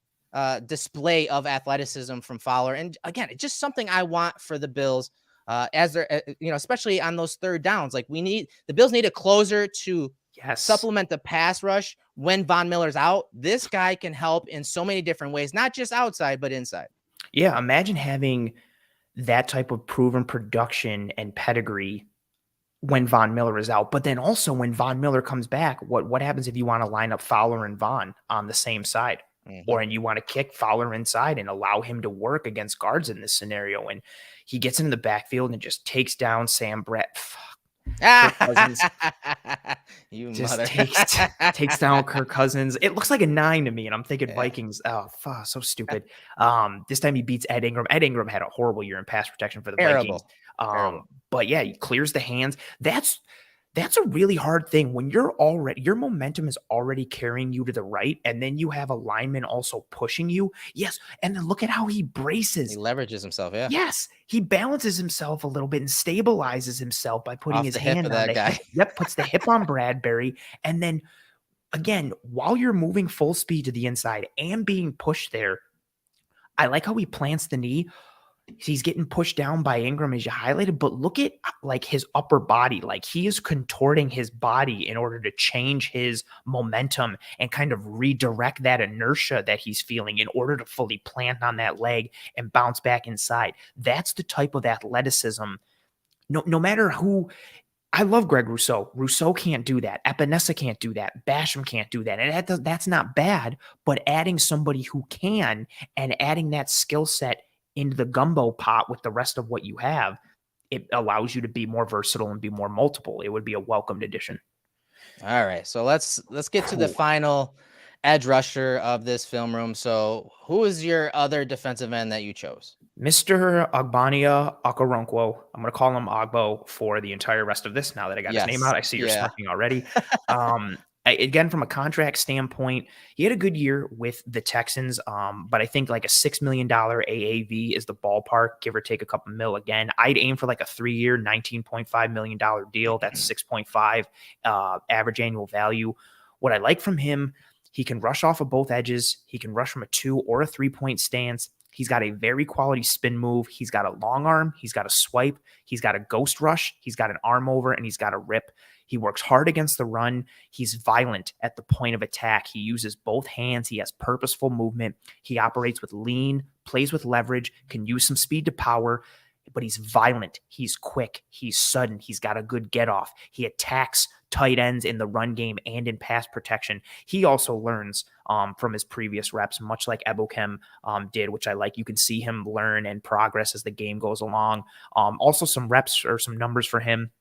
display of athleticism from Fowler. And again, it's just something I want for the Bills as they're, especially on those third downs. Like, the Bills need a closer to supplement the pass rush when Von Miller's out. This guy can help in so many different ways, not just outside, but inside. Yeah, imagine having that type of proven production and pedigree when Von Miller is out. But then also when Von Miller comes back, what happens if you want to line up Fowler and Von on the same side? Or and you want to kick Fowler inside and allow him to work against guards in this scenario. And he gets into the backfield and just takes down Sam Brett. Kirk Cousins takes down Kirk Cousins. It looks like a 9 to me, and I'm thinking Vikings. Oh, so stupid. This time he beats Ed Ingram. Ed Ingram had a horrible year in pass protection for the Vikings. But yeah, he clears the hands. That's That's a really hard thing when your momentum is already carrying you to the right, and then you have a lineman also pushing you. Yes, and then look at how he braces. He leverages himself, yeah. Yes, he balances himself a little bit and stabilizes himself by putting Off his the hip hand of on that the guy. hip. Yep, puts the hip on Bradbury, and then again, while you're moving full speed to the inside and being pushed there, I like how he plants the knee. He's getting pushed down by Ingram as you highlighted, but look at like his upper body. Like he is contorting his body in order to change his momentum and kind of redirect that inertia that he's feeling in order to fully plant on that leg and bounce back inside. That's the type of athleticism. No matter who. I love Greg Rousseau. Rousseau can't do that. Epinesa can't do that. Basham can't do that. And that's not bad, but adding somebody who can and adding that skill set into the gumbo pot with the rest of what you have, it allows you to be more versatile and be more multiple. It would be a welcomed addition. All right, so let's get to the Cool. final edge rusher of this film room. So who is your other defensive end that you chose? Mr. Ogbonnia Okoronkwo. I'm going to call him Ogbo for the entire rest of this. Now that I got his name Yes. out, I see you're Yeah. smirking already. Again, from a contract standpoint, he had a good year with the Texans, but I think like a $6 million AAV is the ballpark, give or take a couple mil. Again, I'd aim for like a 3-year, $19.5 million deal. That's 6.5 average annual value. What I like from him, he can rush off of both edges. He can rush from a 2 or a 3-point stance. He's got a very quality spin move. He's got a long arm. He's got a swipe. He's got a ghost rush. He's got an arm over, and he's got a rip. He works hard against the run. He's violent at the point of attack. He uses both hands. He has purposeful movement. He operates with lean, plays with leverage, can use some speed to power, but he's violent. He's quick. He's sudden. He's got a good get off. He attacks tight ends in the run game and in pass protection. He also learns from his previous reps, much like Ebukam did, which I like. You can see him learn and progress as the game goes along. Also some reps or some numbers for him.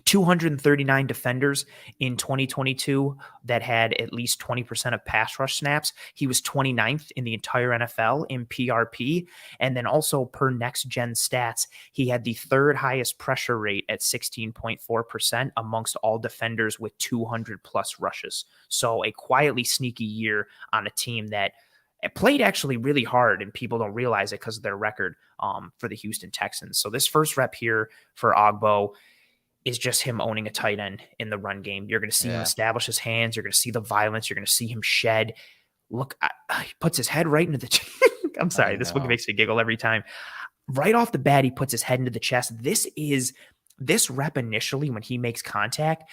239 defenders in 2022 that had at least 20% of pass rush snaps. He was 29th in the entire NFL in PRP. And then also per next gen stats, he had the third highest pressure rate at 16.4% amongst all defenders with 200 plus rushes. So a quietly sneaky year on a team that played actually really hard, and people don't realize it because of their record for the Houston Texans. So this first rep here for Ogbo is just him owning a tight end in the run game. You're going to see him establish his hands. You're going to see the violence. You're going to see him shed. Look, he puts his head right into the I'm sorry. This one makes me giggle every time. Right off the bat, he puts his head into the chest. This rep initially when he makes contact,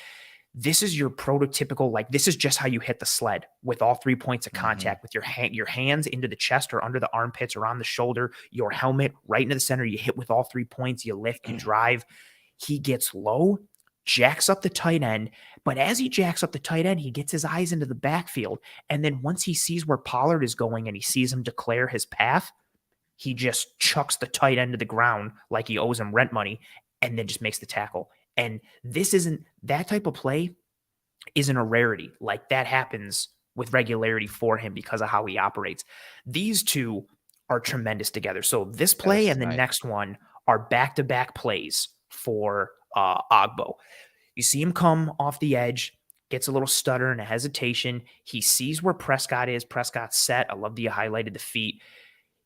this is your prototypical, like this is just how you hit the sled with all 3 points of contact with your hands into the chest or under the armpits or on the shoulder, your helmet right into the center. You hit with all 3 points, you lift, you drive. He gets low, jacks up the tight end, but as he jacks up the tight end, he gets his eyes into the backfield. And then once he sees where Pollard is going and he sees him declare his path, he just chucks the tight end to the ground like he owes him rent money and then just makes the tackle. And this isn't that type of play isn't a rarity. Like that happens with regularity for him because of how he operates. These two are tremendous together. So this play and the next one are back-to-back plays for Ogbo. You see him come off the edge, gets a little stutter and a hesitation. He sees where Prescott is. Prescott's set. I love that you highlighted the feet.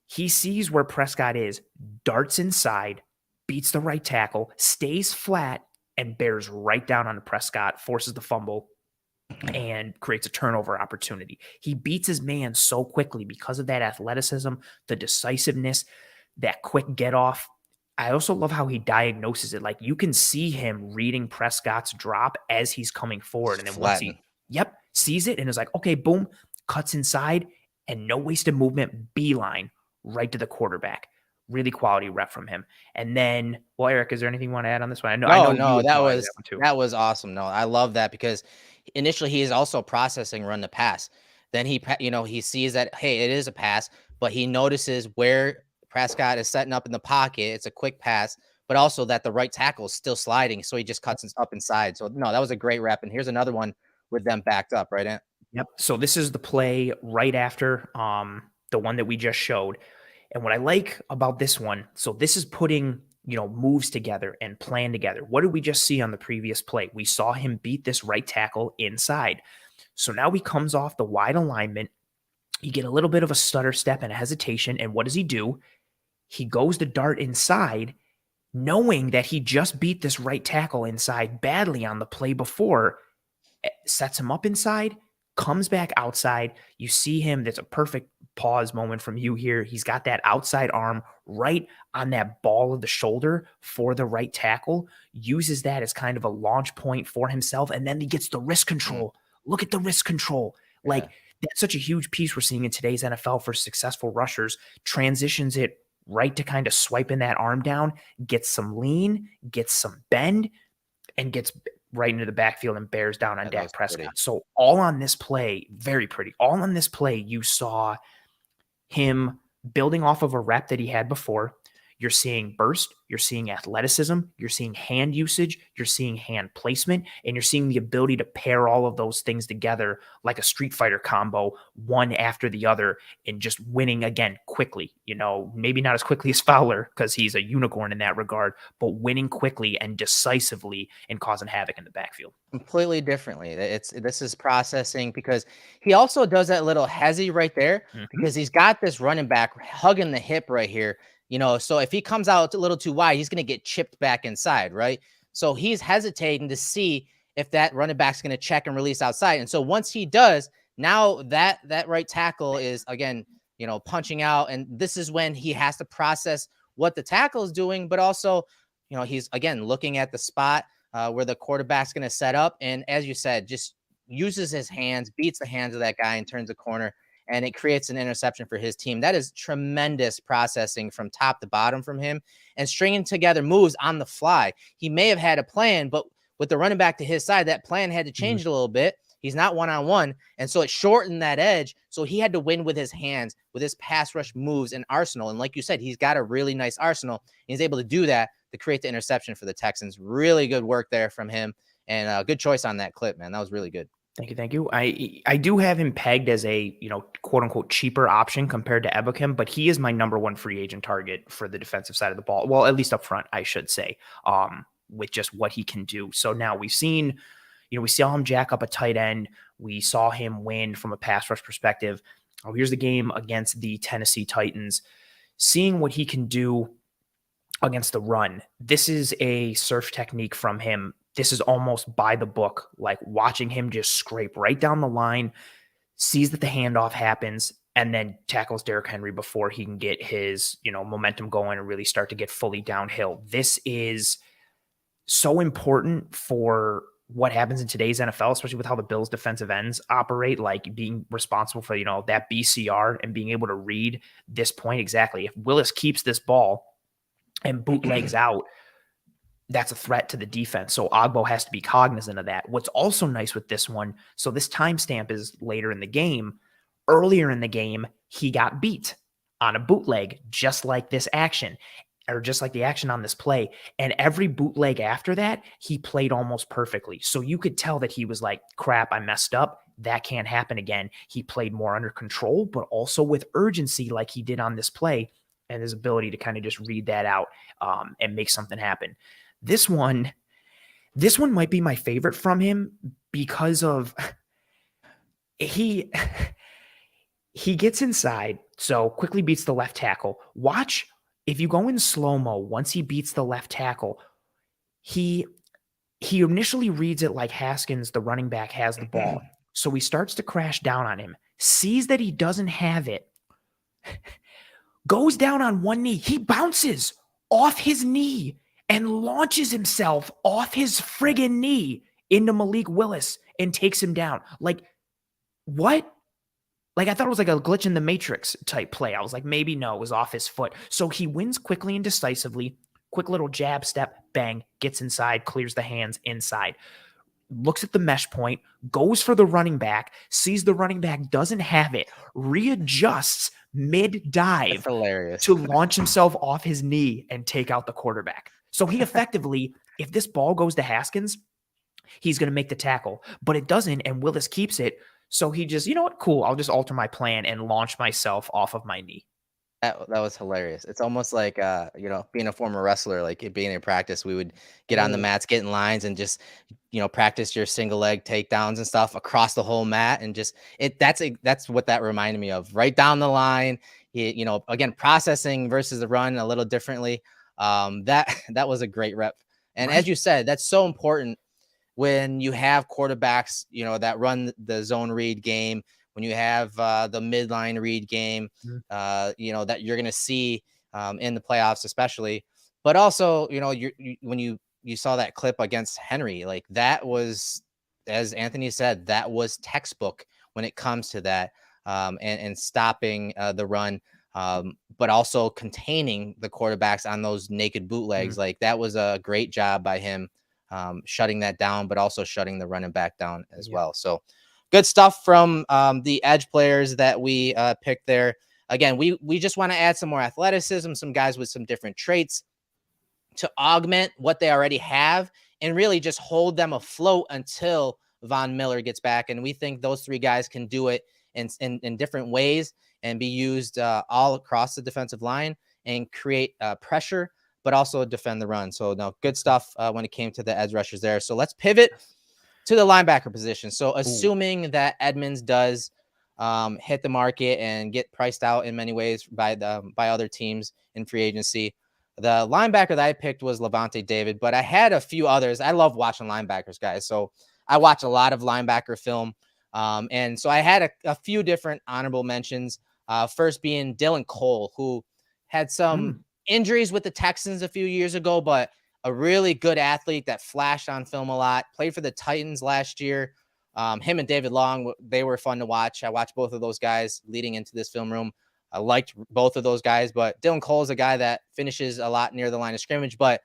He sees where Prescott is, darts inside, beats the right tackle, stays flat, and bears right down on Prescott, forces the fumble, and creates a turnover opportunity. He beats his man so quickly because of that athleticism, the decisiveness, that quick get off. I also love how he diagnoses it. Like you can see him reading Prescott's drop as he's coming forward. And then once he, sees it and is like, okay, boom, cuts inside and no wasted movement, beeline right to the quarterback. Really quality rep from him. And then, well, Eric, is there anything you want to add on this one? I know that was awesome. No, I love that because initially he is also processing run the pass. Then he sees that, hey, it is a pass, but he notices where Prescott is setting up in the pocket. It's a quick pass, but also that the right tackle is still sliding. So he just cuts up inside. So no, that was a great rep. And here's another one with them backed up, right, Ant? Yep. So this is the play right after the one that we just showed. And what I like about this one, so this is putting moves together and plan together. What did we just see on the previous play? We saw him beat this right tackle inside. So now he comes off the wide alignment. You get a little bit of a stutter step and a hesitation. And what does he do? He goes to dart inside, knowing that he just beat this right tackle inside badly on the play before, sets him up inside, comes back outside. You see him. That's a perfect pause moment from you here. He's got that outside arm right on that ball of the shoulder for the right tackle, uses that as kind of a launch point for himself. And then he gets the wrist control. Look at the wrist control. Like, that's such a huge piece we're seeing in today's NFL for successful rushers. Transitions it right to kind of swiping that arm down, gets some lean, gets some bend, and gets right into the backfield and bears down on Dak Prescott. Pretty. So all on this play, very pretty. All on this play, you saw him building off of a rep that he had before. You're seeing burst, you're seeing athleticism, you're seeing hand usage, you're seeing hand placement, and you're seeing the ability to pair all of those things together like a Street Fighter combo, one after the other, and just winning again quickly. Maybe not as quickly as Fowler because he's a unicorn in that regard, but winning quickly and decisively and causing havoc in the backfield. Completely differently. This is processing, because he also does that little hezzy right there, because he's got this running back hugging the hip right here. So if he comes out a little too wide, he's going to get chipped back inside, right? So he's hesitating to see if that running back's going to check and release outside. And so once he does, now that right tackle is, again, punching out. And this is when he has to process what the tackle is doing, but also, he's, again, looking at the spot where the quarterback's going to set up. And as you said, just uses his hands, beats the hands of that guy and turns the corner. And it creates an interception for his team. That is tremendous processing from top to bottom from him, and stringing together moves on the fly. He may have had a plan, but with the running back to his side, that plan had to change a little bit. He's not one-on-one, and so it shortened that edge. So he had to win with his hands, with his pass rush moves and arsenal. And like you said, he's got a really nice arsenal. He's able to do that to create the interception for the Texans. Really good work there from him, and good choice on that clip, man. That was really good. Thank you. I do have him pegged as a, quote unquote cheaper option compared to Ebukam, but he is my number one free agent target for the defensive side of the ball. Well, at least up front, I should say, with just what he can do. So now we saw him jack up a tight end. We saw him win from a pass rush perspective. Oh, here's the game against the Tennessee Titans. Seeing what he can do against the run. This is a surf technique from him. This is almost by the book, like watching him just scrape right down the line, sees that the handoff happens, and then tackles Derrick Henry before he can get his, momentum going and really start to get fully downhill. This is so important for what happens in today's NFL, especially with how the Bills defensive ends operate, like being responsible for, that BCR and being able to read this point exactly. If Willis keeps this ball and bootlegs out, that's a threat to the defense. So Ogbo has to be cognizant of that. What's also nice with this one, so this timestamp is later in the game. Earlier in the game, he got beat on a bootleg, just like this action, or just like the action on this play. And every bootleg after that, he played almost perfectly. So you could tell that he was like, crap, I messed up. That can't happen again. He played more under control, but also with urgency like he did on this play, and his ability to kind of just read that out and make something happen. This one might be my favorite from him because of he gets inside, so quickly beats the left tackle. Watch, if you go in slow-mo, once he beats the left tackle, he initially reads it like Haskins, the running back, has the ball. So he starts to crash down on him, sees that he doesn't have it, goes down on one knee. He bounces off his knee and launches himself off his friggin' knee into Malik Willis and takes him down. Like, what? Like, I thought it was like a glitch in the Matrix type play. I was like, maybe no, it was off his foot. So he wins quickly and decisively. Quick little jab step, bang, gets inside, clears the hands inside. Looks at the mesh point, goes for the running back, sees the running back doesn't have it, readjusts mid-dive to launch himself off his knee and take out the quarterback. So he effectively, if this ball goes to Haskins, he's going to make the tackle, but it doesn't, and Willis keeps it. So he just, you know what, cool, I'll just alter my plan and launch myself off of my knee. That was hilarious. It's almost like, being a former wrestler, like it being in practice, we would get on the Oh, mats, get in lines, and just, practice your single leg takedowns and stuff across the whole mat. And just that's what that reminded me of. Right down the line, again, processing versus the run a little differently. That was a great rep. And as right. you said, that's so important when you have quarterbacks, that run the zone read game, when you have the midline read game, Mhm. that you're going to see in the playoffs, especially. But also, when you saw that clip against Henry, like that was, as Anthony said, that was textbook when it comes to that, and stopping the run, but also containing the quarterbacks on those naked bootlegs. Mhm. Like that was a great job by him, shutting that down, but also shutting the running back down as Yeah. well. So good stuff from the edge players that we picked there. Again, we just want to add some more athleticism, some guys with some different traits to augment what they already have and really just hold them afloat until Von Miller gets back. And we think those three guys can do it in different ways and be used all across the defensive line and create pressure, but also defend the run. So no, good stuff when it came to the edge rushers there. So let's pivot to the linebacker position. So Ooh. assuming that Edmonds does hit the market and get priced out in many ways by other teams in free agency, the linebacker that I picked was Lavonte David, but I had a few others. I love watching linebackers, guys. So I watch a lot of linebacker film. And so I had a few different honorable mentions. First being Dylan Cole, who had some Mm. injuries with the Texans a few years ago, but a really good athlete that flashed on film a lot, played for the Titans last year. Him and David Long, they were fun to watch. I watched both of those guys leading into this film room. I liked both of those guys, but Dylan Cole is a guy that finishes a lot near the line of scrimmage. But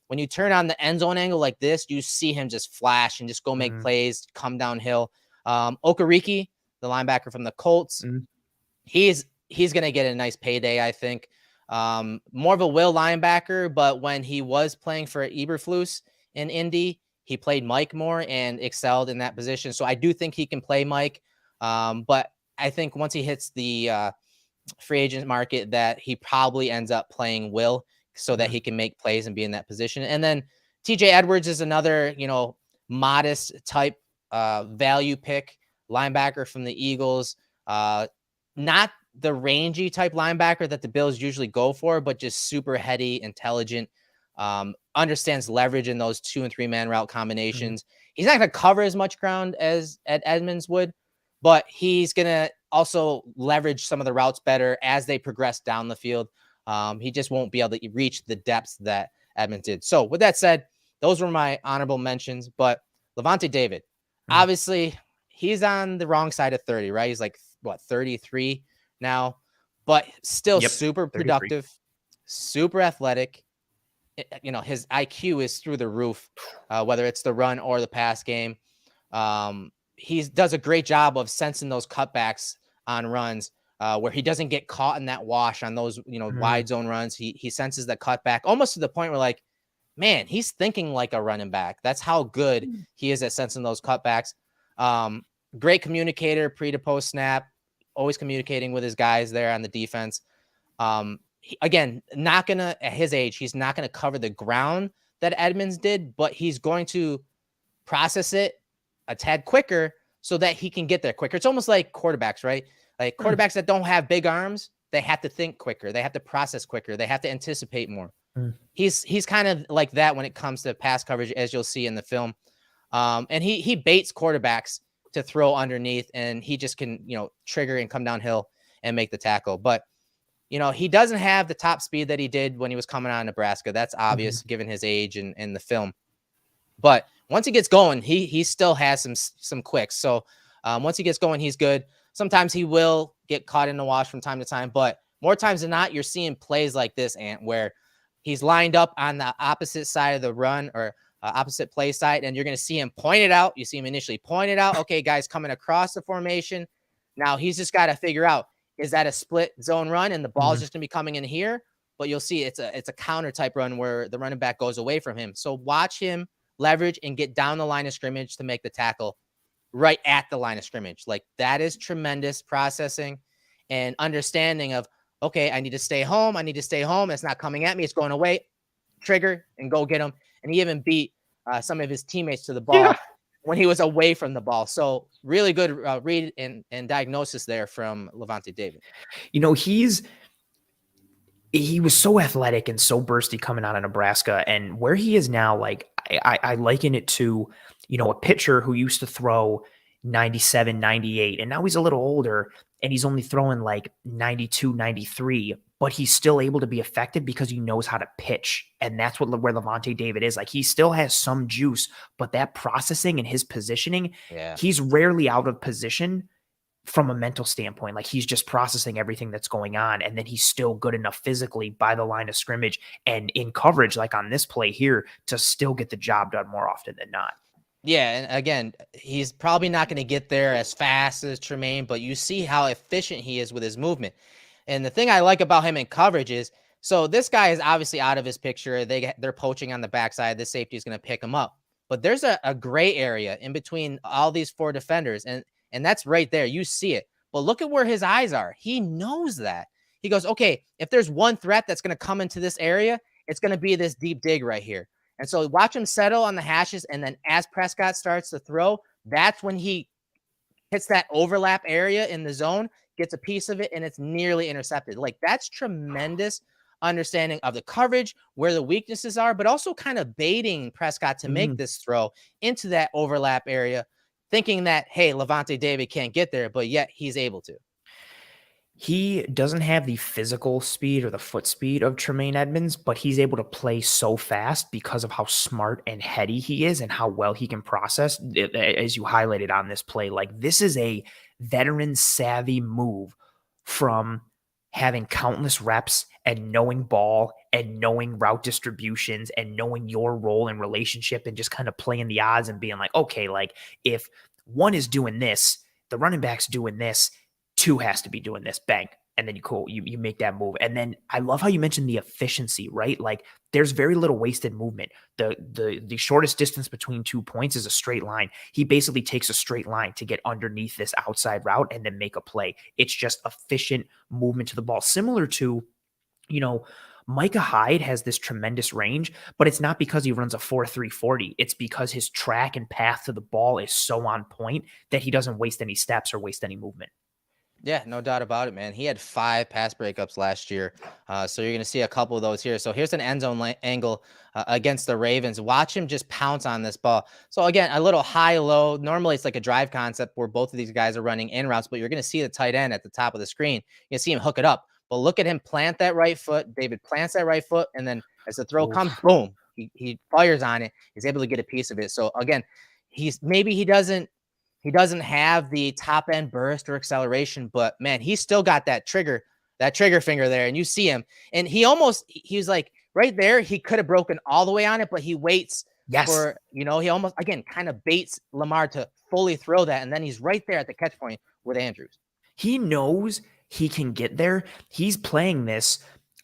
when you turn on the end zone angle like this, you see him just flash and just go make Mhm. plays, come downhill. Okereke, the linebacker from the Colts, Mhm. he's going to get a nice payday, I think. More of a will linebacker, but when he was playing for Eberflus in Indy, he played Mike more and excelled in that position. So I do think he can play Mike. But I think once he hits the free agent market, that he probably ends up playing Will so that Mhm. he can make plays and be in that position. And then TJ Edwards is another, modest type value pick linebacker from the Eagles. Not the rangy type linebacker that the Bills usually go for, but just super heady, intelligent, understands leverage in those 2 and 3 man route Mhm. combinations. He's not going to cover as much ground as Ed Edmonds would, but he's going to also leverage some of the routes better as they progress down the field. He just won't be able to reach the depths that Edmonds did. So with that said, those were my honorable mentions, but Lavonte David, Mhm. obviously he's on the wrong side of 30, right? He's like, what, 33 now, but still Yep. super 33. productive, super athletic. His IQ is through the roof, whether it's the run or the pass game. He does a great job of sensing those cutbacks on runs, where he doesn't get caught in that wash on those, Mhm. wide zone runs. He senses the cutback almost to the point where, like, man, he's thinking like a running back. That's how good he is at sensing those cutbacks. Um, Great communicator, pre to post snap, always communicating with his guys there on the defense. Again, not gonna, at his age, he's not gonna cover the ground that Edmonds did, but he's going to process it a tad quicker so that he can get there quicker. It's almost like quarterbacks, right? Like Mm. quarterbacks that don't have big arms, they have to think quicker, they have to process quicker, they have to anticipate more. Mm. He's kind of like that when it comes to pass coverage, as you'll see in the film. And he baits quarterbacks to throw underneath, and he just can, trigger and come downhill and make the tackle. But he doesn't have the top speed that he did when he was coming out of Nebraska. That's Mhm. obvious given his age and the film. But once he gets going, he still has some quicks. So once he gets going, he's good. Sometimes he will get caught in the wash from time to time, but more times than not, you're seeing plays like this, Ant, where he's lined up on the opposite side of the run, or opposite play side, and you're going to see him point it out. You see him initially point it out. Okay, guys coming across the formation. Now he's just got to figure out, is that a split zone run and the ball's Mhm. just going to be coming in here? But you'll see it's a counter type run where the running back goes away from him. So watch him leverage and get down the line of scrimmage to make the tackle right at the line of scrimmage. Like, that is tremendous processing and understanding of, okay, I need to stay home. I need to stay home. It's not coming at me. It's going away. Trigger and go get him. And he even beat some of his teammates to the ball when he was away from the ball. So really good read and diagnosis there from Lavonte David. You know, he was so athletic and so bursty coming out of Nebraska, and where he is now, like I liken it to, you know, a pitcher who used to throw 97, 98, and now he's a little older and he's only throwing like 92, 93, but he's still able to be effective because he knows how to pitch. And that's where Lavonte David is. Like, he still has some juice, but that processing and his positioning, he's rarely out of position from a mental standpoint. Like, he's just processing everything that's going on, and then he's still good enough physically by the line of scrimmage and in coverage, like on this play here, to still get the job done more often than not. Yeah, and again, he's probably not going to get there as fast as Tremaine, but you see how efficient he is with his movement. And the thing I like about him in coverage is, so this guy is obviously out of his picture. They're poaching on the backside. This safety is going to pick him up. But there's a gray area in between all these four defenders, and that's right there. You see it. But look at where his eyes are. He knows that. He goes, okay, if there's one threat that's going to come into this area, it's going to be this deep dig right here. And so watch him settle on the hashes, and then as Prescott starts to throw, that's when he hits that overlap area in the zone, gets a piece of it, and it's nearly intercepted. Like, that's tremendous understanding of the coverage, where the weaknesses are, but also kind of baiting Prescott to make this throw into that overlap area, thinking that, hey, Lavonte David can't get there, but yet he's able to. He doesn't have the physical speed or the foot speed of Tremaine Edmunds, but he's able to play so fast because of how smart and heady he is and how well he can process, as you highlighted on this play. Like, this is a veteran savvy move from having countless reps and knowing ball and knowing route distributions and knowing your role and relationship and just kind of playing the odds and being like, okay, like, if one is doing this, the running back's doing this, two has to be doing this, bang. And then you make that move. And then I love how you mentioned the efficiency, right? Like, there's very little wasted movement. The shortest distance between 2 points is a straight line. He basically takes a straight line to get underneath this outside route and then make a play. It's just efficient movement to the ball. Similar to, you know, Micah Hyde has this tremendous range, but it's not because he runs a 4.3 40. It's because his track and path to the ball is so on point that he doesn't waste any steps or waste any movement. Yeah, no doubt about it, man. He had 5 pass breakups last year. So you're going to see a couple of those here. So here's an end zone angle against the Ravens. Watch him just pounce on this ball. So again, a little high-low. Normally it's like a drive concept where both of these guys are running in routes, but you're going to see the tight end at the top of the screen. You see him hook it up. But look at him plant that right foot. David plants that right foot, and then as the throw comes, boom, he fires on it. He's able to get a piece of it. So again, he doesn't have the top end burst or acceleration, but man, he's still got that trigger finger there. And you see him, and he was like right there. He could have broken all the way on it, but he waits for, he almost, again, kind of baits Lamar to fully throw that. And then he's right there at the catch point with Andrews. He knows he can get there. He's playing this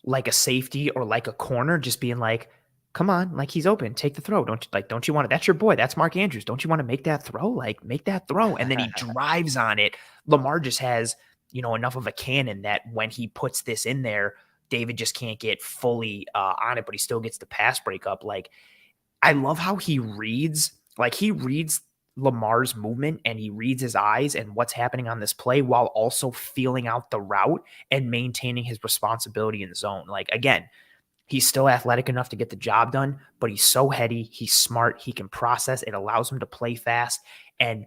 like a safety or like a corner, just being like, come on, like, he's open. Take the throw. Don't you want it? That's your boy. That's Mark Andrews. Don't you want to make that throw? Like, make that throw. And then he drives on it. Lamar just has, enough of a cannon that when he puts this in there, David just can't get fully on it, but he still gets the pass breakup. Like, I love how he reads Lamar's movement, and he reads his eyes and what's happening on this play while also feeling out the route and maintaining his responsibility in the zone. Like, again, he's still athletic enough to get the job done, but he's so heady. He's smart. He can process. It allows him to play fast, and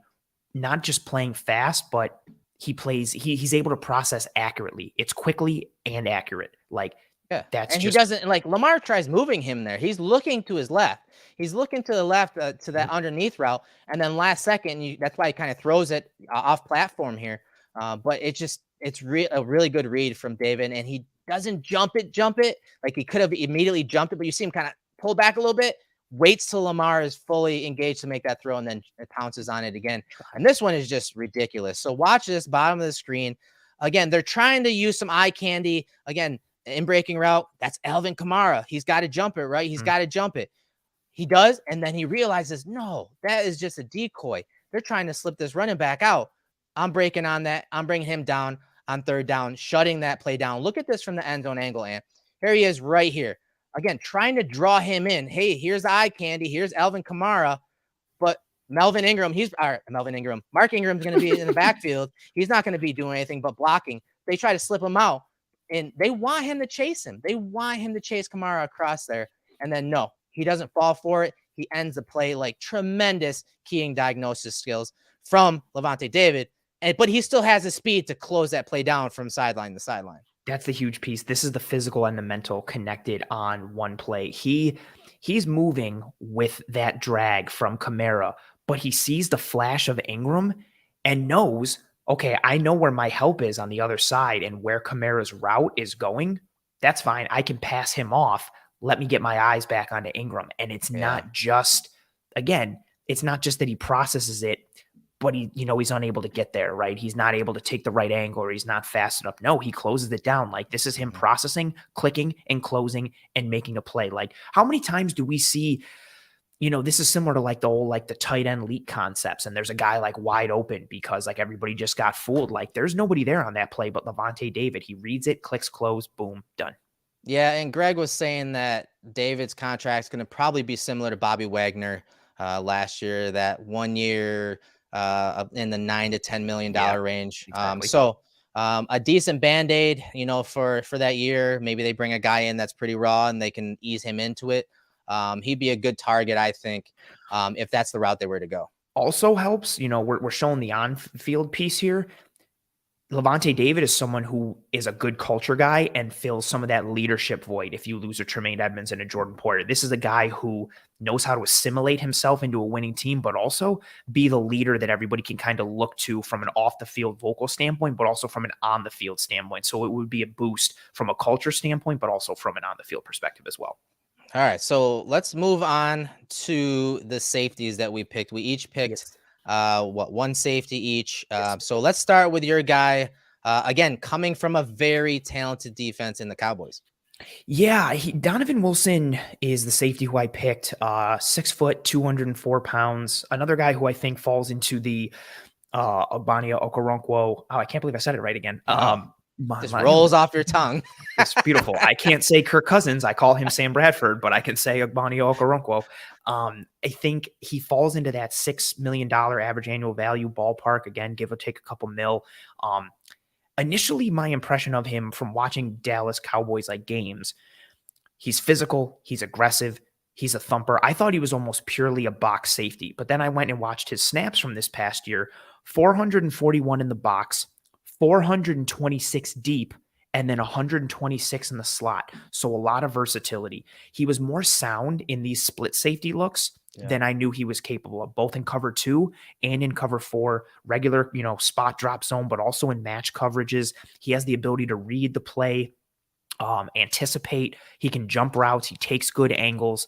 not just playing fast, but he's able to process accurately. It's quickly and accurate. Like, yeah. He doesn't, like, Lamar tries moving him there. He's looking to his left. He's looking to the left to that underneath route. And then last second, that's why he kind of throws it off platform here. But it's a really good read from David. And he doesn't jump it. Like, he could have immediately jumped it, but you see him kind of pull back a little bit, waits till Lamar is fully engaged to make that throw, and then it pounces on it again. And this one is just ridiculous. So watch this bottom of the screen. Again, they're trying to use some eye candy. Again, in breaking route, that's Alvin Kamara. He's got to jump it, right? He's got to jump it. He does, and then he realizes, no, that is just a decoy. They're trying to slip this running back out. I'm breaking on that. I'm bringing him down. on third down, shutting that play down. Look at this from the end zone angle, and here he is right here. Again, trying to draw him in. Hey, here's eye candy. Here's Alvin Kamara. But Mark Ingram's going to be in the backfield. He's not going to be doing anything but blocking. They try to slip him out, and they want him to chase him. They want him to chase Kamara across there. And then, no, he doesn't fall for it. He ends the play like tremendous keying diagnosis skills from Lavonte David. But he still has the speed to close that play down from sideline to sideline. That's the huge piece. This is the physical and the mental connected on one play. He's moving with that drag from Kamara, but he sees the flash of Ingram and knows, okay, I know where my help is on the other side and where Kamara's route is going. That's fine. I can pass him off. Let me get my eyes back onto Ingram. And it's not just, again, it's not just that he processes it, but he's unable to get there, right? He's not able to take the right angle, or he's not fast enough. No, he closes it down. Like, this is him processing, clicking, and closing, and making a play. Like, how many times do we see, this is similar to like the old, like the tight end leak concepts, and there's a guy like wide open because like everybody just got fooled. Like, there's nobody there on that play but Lavonte David. He reads it, clicks, close, boom, done. Yeah, and Greg was saying that David's contract is going to probably be similar to Bobby Wagner last year, that 1 year in the $9 to $10 million range. Exactly. So a decent Band-Aid, for that year. Maybe they bring a guy in that's pretty raw and they can ease him into it. He'd be a good target, I think, if that's the route they were to go. Also helps, we're showing the on-field piece here. Lavonte David is someone who is a good culture guy and fills some of that leadership void if you lose a Tremaine Edmonds and a Jordan Poyer. This is a guy who knows how to assimilate himself into a winning team, but also be the leader that everybody can kind of look to from an off-the-field vocal standpoint, but also from an on-the-field standpoint. So it would be a boost from a culture standpoint, but also from an on-the-field perspective as well. All right, so let's move on to the safeties that we picked. We each picked one safety each. So let's start with your guy. Again, coming from a very talented defense in the Cowboys. Yeah, Donovan Wilson is the safety who I picked. 6 foot, 204 pounds. Another guy who I think falls into the Ogbonnia Okoronkwo. Oh, I can't believe I said it right again. Just rolls off your tongue. It's beautiful. I can't say Kirk Cousins. I call him Sam Bradford, but I can say Ogbonnia Okoronkwo. I think he falls into that $6 million average annual value ballpark. Again, give or take a couple mil. Initially, my impression of him from watching Dallas Cowboys like games, he's physical, he's aggressive, he's a thumper. I thought he was almost purely a box safety, but then I went and watched his snaps from this past year, 441 in the box, 426 deep, and then 126 in the slot. So a lot of versatility. He was more sound in these split safety looks than I knew he was capable of, both in cover 2 and in cover 4, regular, spot drop zone, but also in match coverages. He has the ability to read the play, anticipate. He can jump routes. He takes good angles.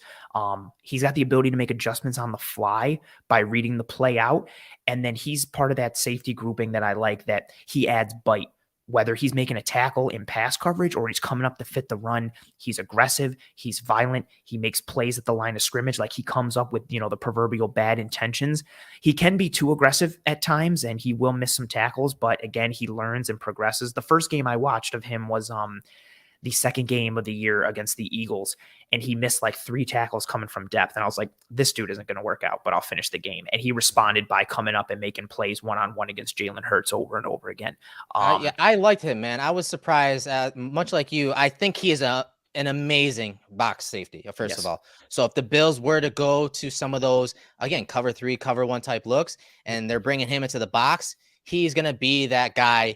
He's got the ability to make adjustments on the fly by reading the play out. And then he's part of that safety grouping that I like, that he adds bite. Whether he's making a tackle in pass coverage or he's coming up to fit the run, he's aggressive, he's violent, he makes plays at the line of scrimmage. Like, he comes up with, the proverbial bad intentions. He can be too aggressive at times and he will miss some tackles, but again, he learns and progresses. The first game I watched of him was the second game of the year against the Eagles, and he missed like 3 tackles coming from depth. And I was like, this dude isn't going to work out, but I'll finish the game. And he responded by coming up and making plays one-on-one against Jalen Hurts over and over again. I liked him, man. I was surprised. Much like you, I think he is an amazing box safety, first of all. So if the Bills were to go to some of those, again, cover 3, cover 1 type looks, and they're bringing him into the box, he's going to be that guy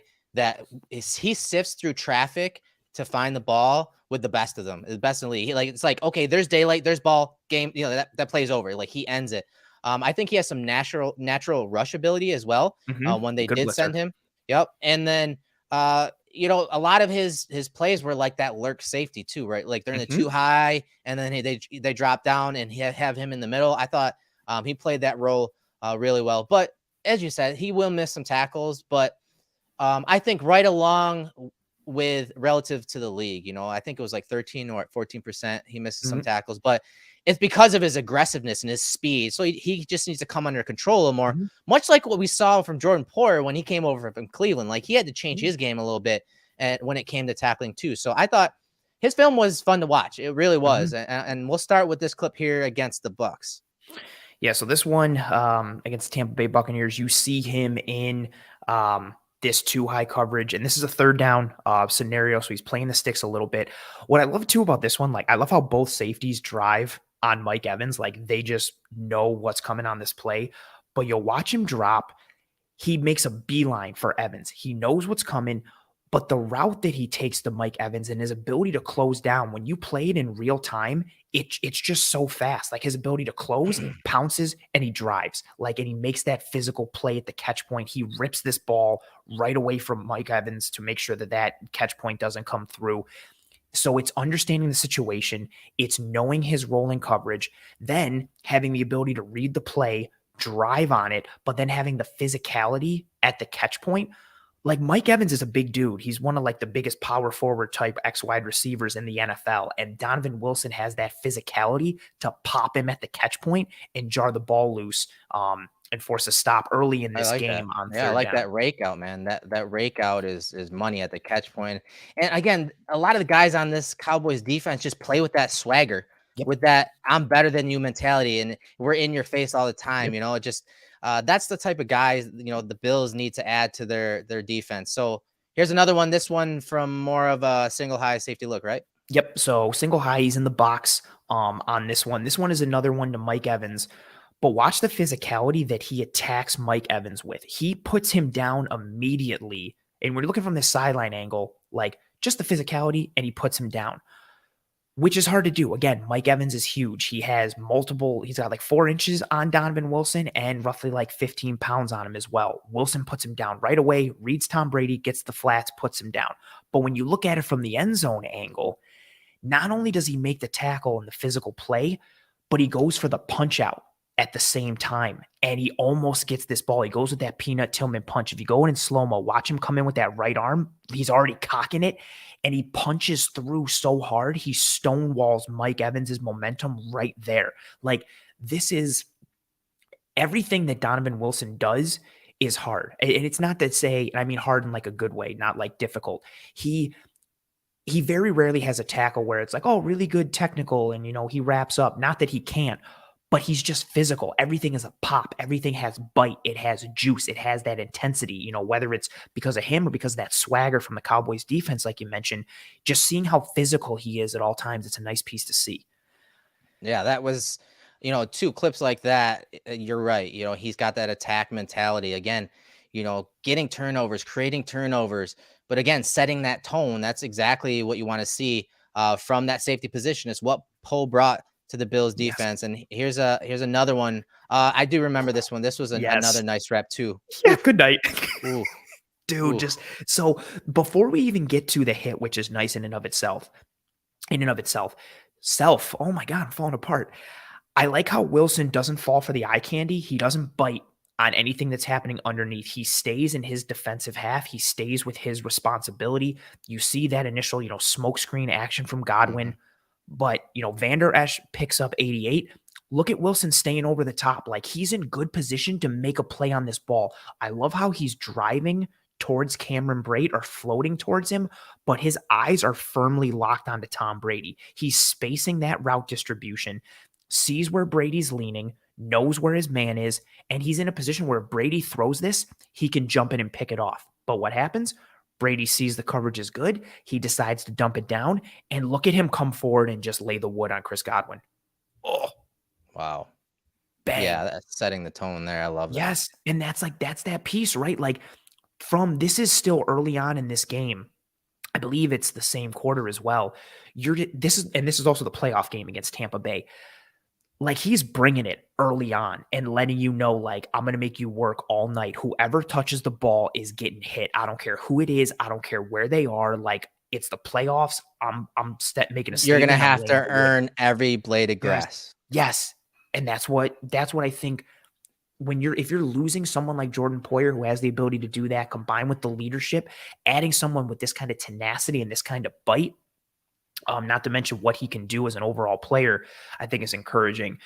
he sifts through traffic to find the ball with the best of them, the best in the league. It's like, okay, there's daylight, there's ball, game, that plays over. Like, he ends it. I think he has some natural rush ability as well. When they did send him. Yep. And then, a lot of his plays were like that lurk safety too, right? Like, they're in the too high and then they drop down and have him in the middle. I thought he played that role really well. But as you said, he will miss some tackles, but I think right along with relative to the league, I think it was like 13 or 14%. He misses some tackles, but it's because of his aggressiveness and his speed. So he just needs to come under control a little more, much like what we saw from Jordan Poyer when he came over from Cleveland. Like he had to change his game a little bit when it came to tackling too. So I thought his film was fun to watch. It really was. And we'll start with this clip here against the Bucs. Yeah, so this one against the Tampa Bay Buccaneers, you see him in this too high coverage, and this is a third down scenario, so he's playing the sticks a little bit. What I love too about this one, like I love how both safeties drive on Mike Evans, like they just know what's coming on this play, but you'll watch him drop. He makes a beeline for Evans. He knows what's coming, but the route that he takes to Mike Evans and his ability to close down, when you play it in real time, it's just so fast. Like his ability to close, pounces, and he drives. Like, and he makes that physical play at the catch point. He rips this ball right away from Mike Evans to make sure that that catch point doesn't come through. So it's understanding the situation. It's knowing his rolling coverage, then having the ability to read the play, drive on it, but then having the physicality at the catch point. Like Mike Evans is a big dude. He's one of like the biggest power forward type X wide receivers in the NFL. And Donovan Wilson has that physicality to pop him at the catch point and jar the ball loose and force a stop early in this game on third down. I like that rake out, man. That rake out is money at the catch point. And again, a lot of the guys on this Cowboys defense just play with that swagger, with that I'm better than you mentality, and we're in your face all the time. You know, just that's the type of guys, you know, the Bills need to add to their defense. So here's another one. This one from more of a single high safety look, right? Yep. So single high, he's in the box on this one. This one is another one to Mike Evans. But watch the physicality that he attacks Mike Evans with. He puts him down immediately. And we're looking from this sideline angle, like just the physicality, and he puts him down, which is hard to do. Again, Mike Evans is huge. He has he's got like 4 inches on Donovan Wilson and roughly like 15 pounds on him as well. Wilson puts him down right away, reads Tom Brady, gets the flats, puts him down. But when you look at it from the end zone angle, not only does he make the tackle and the physical play, but he goes for the punch out at the same time. And he almost gets this ball. He goes with that Peanut Tillman punch. If you go in slow-mo, watch him come in with that right arm. He's already cocking it, and he punches through so hard, he stonewalls Mike Evans' momentum right there. Like, this is everything that Donovan Wilson does is hard. And it's not to say, I mean hard in like a good way, not like difficult. He very rarely has a tackle where it's like, oh, really good technical, and, you know, he wraps up. Not that he can't, but he's just physical. Everything is a pop. Everything has bite. It has juice. It has that intensity, you know, whether it's because of him or because of that swagger from the Cowboys defense, like you mentioned, just seeing how physical he is at all times. It's a nice piece to see. Yeah, that was, you know, 2 clips like that. You're right. You know, he's got that attack mentality again, you know, getting turnovers, creating turnovers, but again, setting that tone. That's exactly what you want to see from that safety position. Is what Poe brought to the Bills defense. Yes. And here's another one. I do remember this one. This was another nice rep too. Yeah. Good night. Ooh. Dude, just so before we even get to the hit, which is nice in and of itself, oh my God, I'm falling apart. I like how Wilson doesn't fall for the eye candy. He doesn't bite on anything that's happening underneath. He stays in his defensive half. He stays with his responsibility. You see that initial, you know, smoke screen action from Godwin. But, you know, Van Der Esch picks up 88. Look at Wilson staying over the top. Like, he's in good position to make a play on this ball. I love how he's driving towards Cameron Brate or floating towards him, but his eyes are firmly locked onto Tom Brady. He's spacing that route distribution, sees where Brady's leaning, knows where his man is, and he's in a position where if Brady throws this, he can jump in and pick it off. But what happens? Brady sees the coverage is good. He decides to dump it down, and look at him come forward and just lay the wood on Chris Godwin. Oh, wow. Bang. Yeah, that's setting the tone there. I love that. Yes. And that's that piece, right? Like, this is still early on in this game. I believe it's the same quarter as well. This is also the playoff game against Tampa Bay. Like, he's bringing it early on and letting you know, like, I'm going to make you work all night. Whoever touches the ball is getting hit. I don't care who it is. I don't care where they are. Like, it's the playoffs. I'm making a statement. You're going to have to earn every blade of grass. Yes. And that's what I think if you're losing someone like Jordan Poyer, who has the ability to do that, combined with the leadership, adding someone with this kind of tenacity and this kind of bite, Not to mention what he can do as an overall player, I think is encouraging.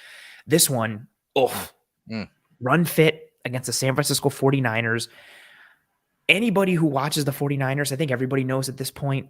This one, run fit against the San Francisco 49ers. Anybody who watches the 49ers, I think everybody knows at this point,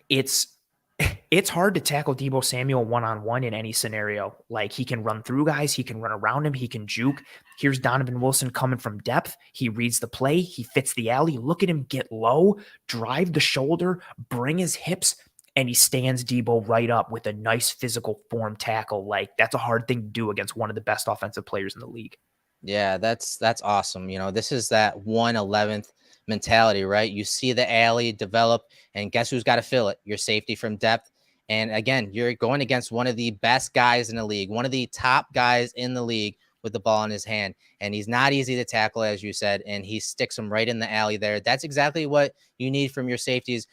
it's hard to tackle Deebo Samuel one-on-one in any scenario. Like, he can run through guys, he can run around him, he can juke. Here's Donovan Wilson coming from depth. He reads the play, he fits the alley. Look at him get low, drive the shoulder, bring his hips, and he stands Deebo right up with a nice physical form tackle. Like, that's a hard thing to do against one of the best offensive players in the league. Yeah, that's awesome. You know, this is that 1/11th mentality, right? You see the alley develop, and guess who's got to fill it? Your safety from depth. And again, you're going against one of the best guys in the league, one of the top guys in the league with the ball in his hand. And he's not easy to tackle, as you said, and he sticks him right in the alley there. That's exactly what you need from your safeties,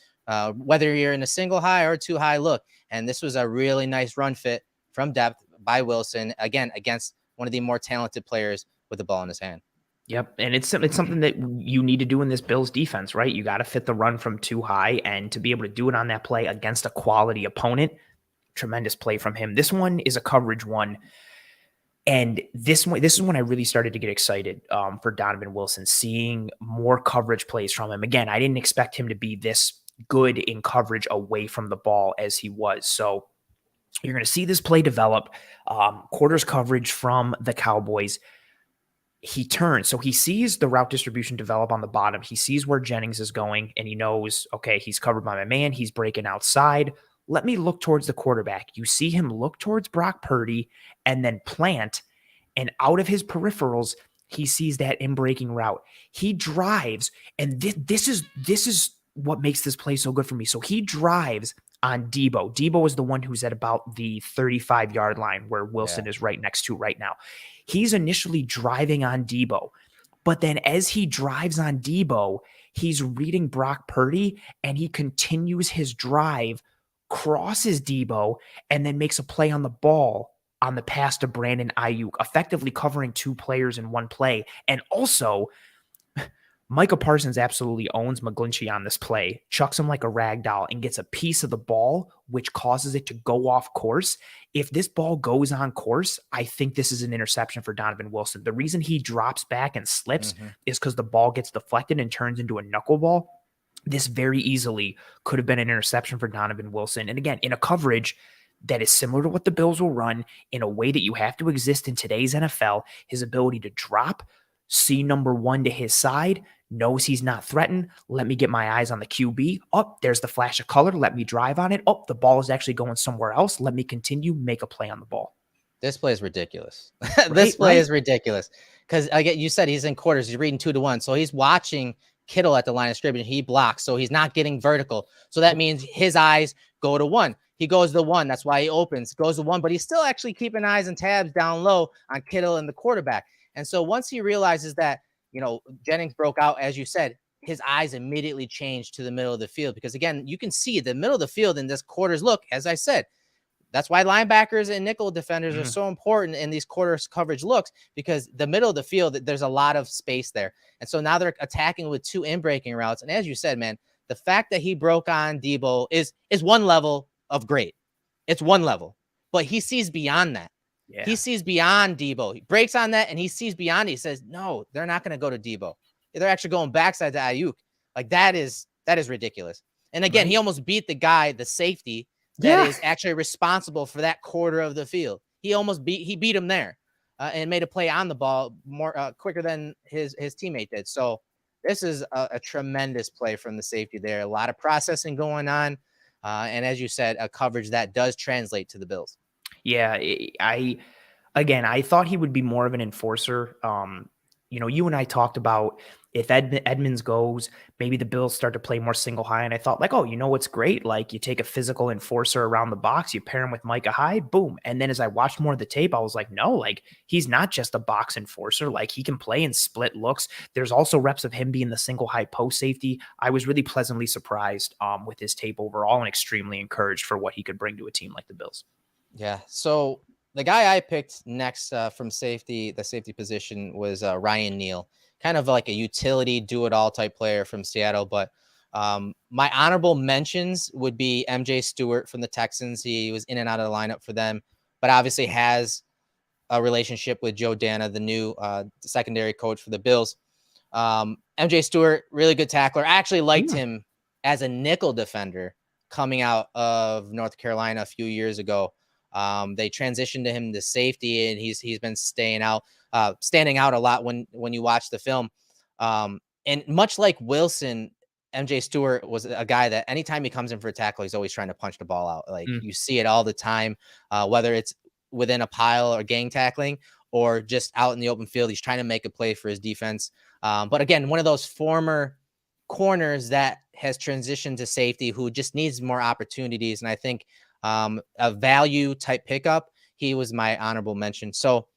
whether you're in a single high or two high look. And this was a really nice run fit from depth by Wilson, again, against one of the more talented players with the ball in his hand. Yep. And it's something that you need to do in this Bills defense, right? You got to fit the run from too high, and to be able to do it on that play against a quality opponent, tremendous play from him. This one is a coverage one. And this is when I really started to get excited for Donovan Wilson, seeing more coverage plays from him. Again, I didn't expect him to be this good in coverage away from the ball as he was. So you're going to see this play develop, quarters coverage from the Cowboys. He turns, so he sees the route distribution develop on the bottom. He sees where Jennings is going, and he knows, okay, he's covered by my man. He's breaking outside. Let me look towards the quarterback. You see him look towards Brock Purdy and then plant, and out of his peripherals, he sees that in-breaking route. He drives, and this is what makes this play so good for me. So he drives on Deebo. Deebo is the one who's at about the 35-yard line where Wilson is right next to right now. He's initially driving on Deebo, but then as he drives on Deebo, he's reading Brock Purdy, and he continues his drive, crosses Deebo, and then makes a play on the ball on the pass to Brandon Ayuk, effectively covering two players in one play. And also, Micah Parsons absolutely owns McGlinchey on this play, chucks him like a rag doll, and gets a piece of the ball, which causes it to go off course. If this ball goes on course, I think this is an interception for Donovan Wilson. The reason he drops back and slips is because the ball gets deflected and turns into a knuckleball. This very easily could have been an interception for Donovan Wilson. And again, in a coverage that is similar to what the Bills will run, in a way that you have to exist in today's NFL, his ability to drop, see number one to his side, knows he's not threatened. Let me get my eyes on the QB. Oh, there's the flash of color. Let me drive on it. Oh, the ball is actually going somewhere else. Let me continue, make a play on the ball. This play is ridiculous. This play is ridiculous. Because again, you said he's in quarters. He's reading 2-1. So he's watching Kittle at the line of scrimmage. He blocks. So he's not getting vertical. So that means his eyes go to 1. He goes to 1. That's why he opens. Goes to 1. But he's still actually keeping eyes and tabs down low on Kittle and the quarterback. And so once he realizes that, you know, Jennings broke out, as you said, his eyes immediately changed to the middle of the field. Because again, you can see the middle of the field in this quarters look, as I said, that's why linebackers and nickel defenders are so important in these quarters coverage looks, because the middle of the field, there's a lot of space there. And so now they're attacking with 2 in-breaking routes. And as you said, man, the fact that he broke on Deebo is one level of great. It's one level, but he sees beyond that. Yeah. He sees beyond Deebo. He breaks on that, and he sees beyond it. He says, no, they're not going to go to Deebo. They're actually going backside to Ayuk. Like, that is ridiculous. And again, he almost beat the guy, the safety, that is actually responsible for that quarter of the field. He beat him there and made a play on the ball more quicker than his teammate did. So this is a tremendous play from the safety there. A lot of processing going on. And as you said, a coverage that does translate to the Bills. Yeah, I thought he would be more of an enforcer. You know, you and I talked about if Edmonds goes, maybe the Bills start to play more single high. And I thought, like, oh, you know what's great? Like, you take a physical enforcer around the box, you pair him with Micah Hyde, boom. And then as I watched more of the tape, I was like, no, like, he's not just a box enforcer. Like, he can play in split looks. There's also reps of him being the single high post safety. I was really pleasantly surprised with his tape overall, and extremely encouraged for what he could bring to a team like the Bills. Yeah. So the guy I picked next from safety, the safety position, was Ryan Neal, kind of like a utility do-it-all type player from Seattle. But My honorable mentions would be MJ Stewart from the Texans. He was in and out of the lineup for them, but obviously has a relationship with Joe Dana, the new secondary coach for the Bills. MJ Stewart, really good tackler. I actually liked him as a nickel defender coming out of North Carolina a few years ago. They transitioned to him to safety, and he's been standing out a lot when you watch the film. And much like Wilson, MJ Stewart was a guy that anytime he comes in for a tackle, he's always trying to punch the ball out. Like you see it all the time, whether it's within a pile or gang tackling or just out in the open field. He's trying to make a play for his defense. But again, one of those former corners that has transitioned to safety who just needs more opportunities. And I think a value type pickup, he was my honorable mention. So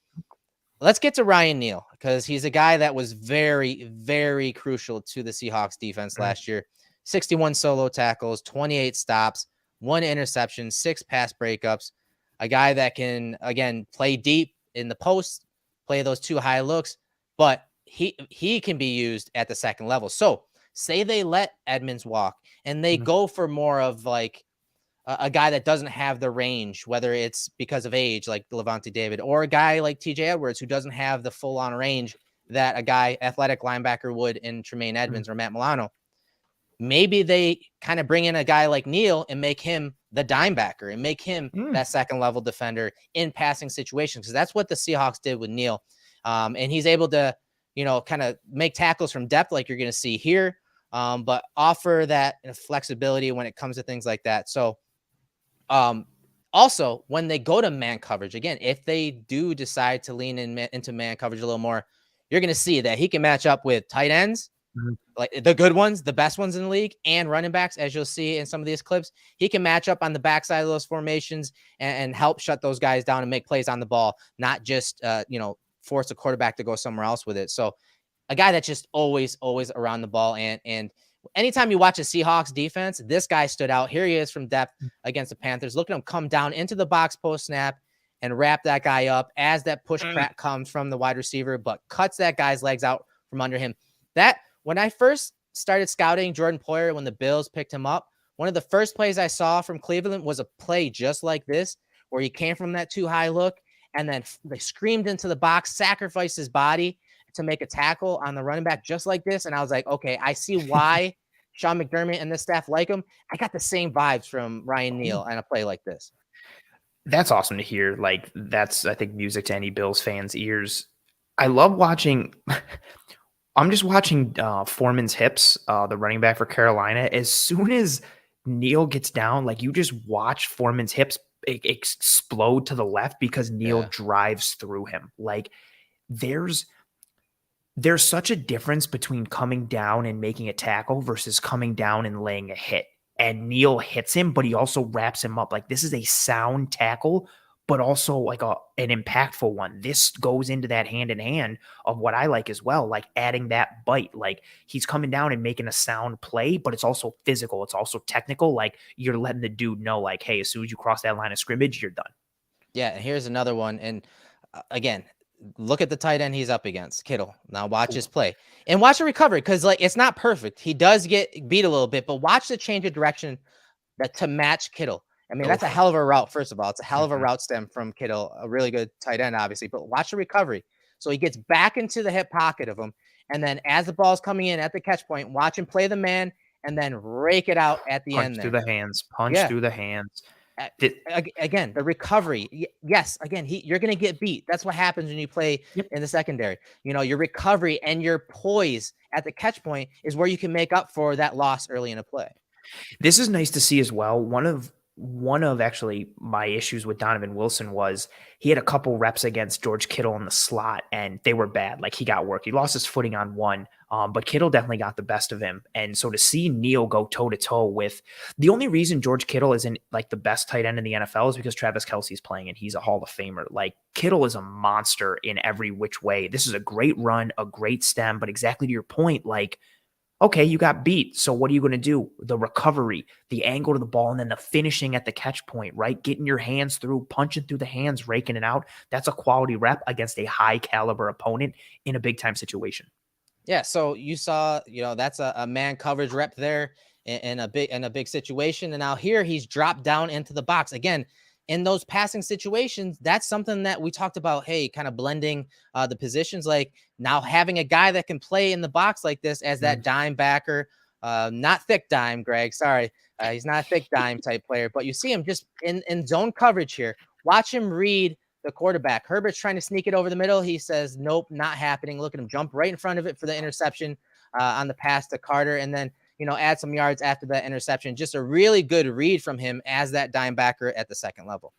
let's get to Ryan Neal, because he's a guy that was very, very crucial to the Seahawks defense last year. 61 solo tackles, 28 stops, 1 interception, 6 pass breakups. A guy that can, again, play deep in the post, play those 2 high looks, but he can be used at the second level. So say they let Edmonds walk and they go for more of like a guy that doesn't have the range, whether it's because of age, like Lavonte David, or a guy like TJ Edwards, who doesn't have the full on range that a guy, athletic linebacker, would in Tremaine Edmonds or Matt Milano. Maybe they kind of bring in a guy like Neal and make him the dime backer and make him that second level defender in passing situations. Because that's what the Seahawks did with Neal. And he's able to, kind of make tackles from depth like you're going to see here, but offer that flexibility when it comes to things like that. So also, when they go to man coverage, again, if they do decide to lean into man coverage a little more, you're going to see that he can match up with tight ends, like the good ones, the best ones in the league, and running backs, as you'll see in some of these clips. He can match up on the backside of those formations and help shut those guys down and make plays on the ball, not just, force a quarterback to go somewhere else with it. So a guy that's just always around the ball. And anytime you watch a Seahawks defense, this guy stood out. Here he is from depth against the Panthers. Look at him come down into the box post snap and wrap that guy up as that push crack comes from the wide receiver, but cuts that guy's legs out from under him. That, when I first started scouting Jordan Poyer, when the Bills picked him up, one of the first plays I saw from Cleveland was a play just like this, where he came from that too high look and then they screamed into the box, sacrificed his body to make a tackle on the running back just like this. And I was like, okay, I see why Sean McDermott and this staff like him. I got the same vibes from Ryan Neal on a play like this. That's awesome to hear. Like, that's, I think, music to any Bills fans' ears. I love watching. I'm just watching Foreman's hips, the running back for Carolina. As soon as Neal gets down, like, you just watch Foreman's hips explode to the left because Neal drives through him. Like, there's such a difference between coming down and making a tackle versus coming down and laying a hit. And Neal hits him, but he also wraps him up. Like, this is a sound tackle, but also like an impactful one. This goes into that hand in hand of what I like as well, like adding that bite. Like, he's coming down and making a sound play, but it's also physical. It's also technical. Like, you're letting the dude know, like, hey, as soon as you cross that line of scrimmage, you're done. Yeah, and here's another one. And again, look at the tight end he's up against, Kittle. Now watch his play and watch the recovery, because like it's not perfect. He does get beat a little bit, but watch the change of direction to match Kittle. I mean, that's a hell of a route. First of all, it's a hell of a route stem from Kittle, a really good tight end, obviously. But watch the recovery. So he gets back into the hip pocket of him, and then as the ball's coming in at the catch point, watch him play the man, and then rake it out at the end. Punch through the hands. Punch through the hands. Again, the recovery. Yes, again, you're going to get beat. That's what happens when you play in the secondary. Your recovery and your poise at the catch point is where you can make up for that loss early in a play. This is nice to see as well. One of actually my issues with Donovan Wilson was he had a couple reps against George Kittle in the slot, and they were bad. Like, he got work. He lost his footing on one, but Kittle definitely got the best of him. And so to see Neal go toe-to-toe with – the only reason George Kittle isn't like the best tight end in the NFL is because Travis Kelce's playing and he's a Hall of Famer. Like, Kittle is a monster in every which way. This is a great run, a great stem, but exactly to your point, like – okay, you got beat. So what are you going to do? The recovery, the angle to the ball, and then the finishing at the catch point, right? Getting your hands through, punching through the hands, raking it out. That's a quality rep against a high caliber opponent in a big time situation. Yeah, so you saw, that's a man coverage rep there in a big situation, and now here he's dropped down into the box again. In those passing situations, that's something that we talked about. Hey, kind of blending the positions, like now having a guy that can play in the box like this as that dime backer, not thick dime, Greg. Sorry, he's not a thick dime type player, but you see him just in zone coverage here. Watch him read the quarterback. Herbert's trying to sneak it over the middle. He says, nope, not happening. Look at him jump right in front of it for the interception on the pass to Carter. And then, add some yards after that interception. Just a really good read from him as that dime backer at the second level.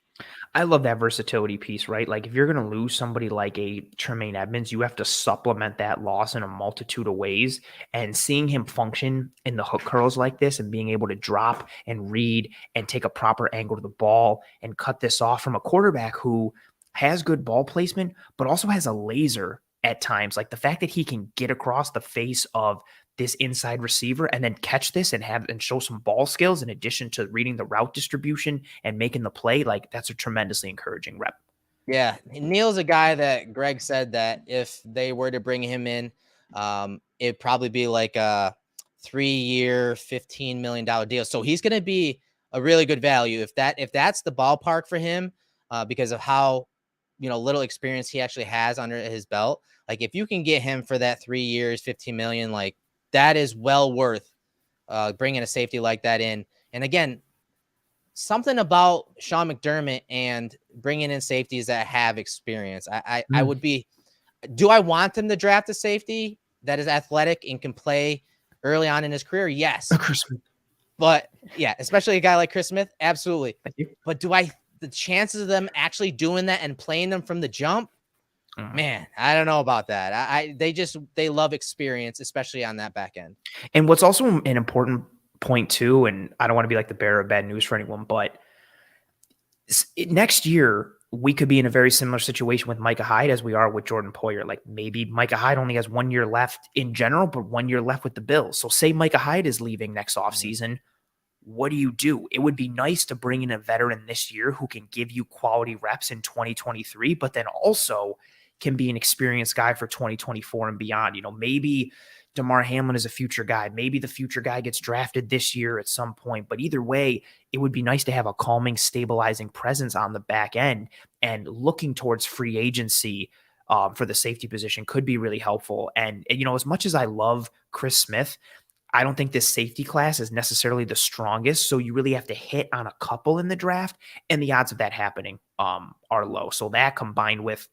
I love that versatility piece, right? Like if you're going to lose somebody like a Tremaine Edmonds, you have to supplement that loss in a multitude of ways. And seeing him function in the hook curls like this and being able to drop and read and take a proper angle to the ball and cut this off from a quarterback who has good ball placement, but also has a laser at times. Like the fact that he can get across the face of this inside receiver and then catch this and show some ball skills in addition to reading the route distribution and making the play, like that's a tremendously encouraging rep. Yeah, Neal's a guy that Greg said that if they were to bring him in, it'd probably be like a 3-year, $15 million deal. So he's going to be a really good value if that's the ballpark for him, because of how little experience he actually has under his belt. Like if you can get him for that 3 years, 15 million, like that is well worth bringing a safety like that in. And again, something about Sean McDermott and bringing in safeties that have experience. I would be, do I want them to draft a safety that is athletic and can play early on in his career? Yes. But yeah, especially a guy like Chris Smith. Absolutely. But the chances of them actually doing that and playing them from the jump, man, I don't know about that. They love experience, especially on that back end. And what's also an important point too, and I don't want to be like the bearer of bad news for anyone, but next year we could be in a very similar situation with Micah Hyde as we are with Jordan Poyer. Like maybe Micah Hyde only has 1 year left in general, but 1 year left with the Bills. So say Micah Hyde is leaving next offseason. What do? It would be nice to bring in a veteran this year who can give you quality reps in 2023, but then also can be an experienced guy for 2024 and beyond. Maybe Damar Hamlin is a future guy. Maybe the future guy gets drafted this year at some point. But either way, it would be nice to have a calming, stabilizing presence on the back end, and looking towards free agency for the safety position could be really helpful. And, as much as I love Chris Smith, I don't think this safety class is necessarily the strongest. So you really have to hit on a couple in the draft, and the odds of that happening are low. So that combined with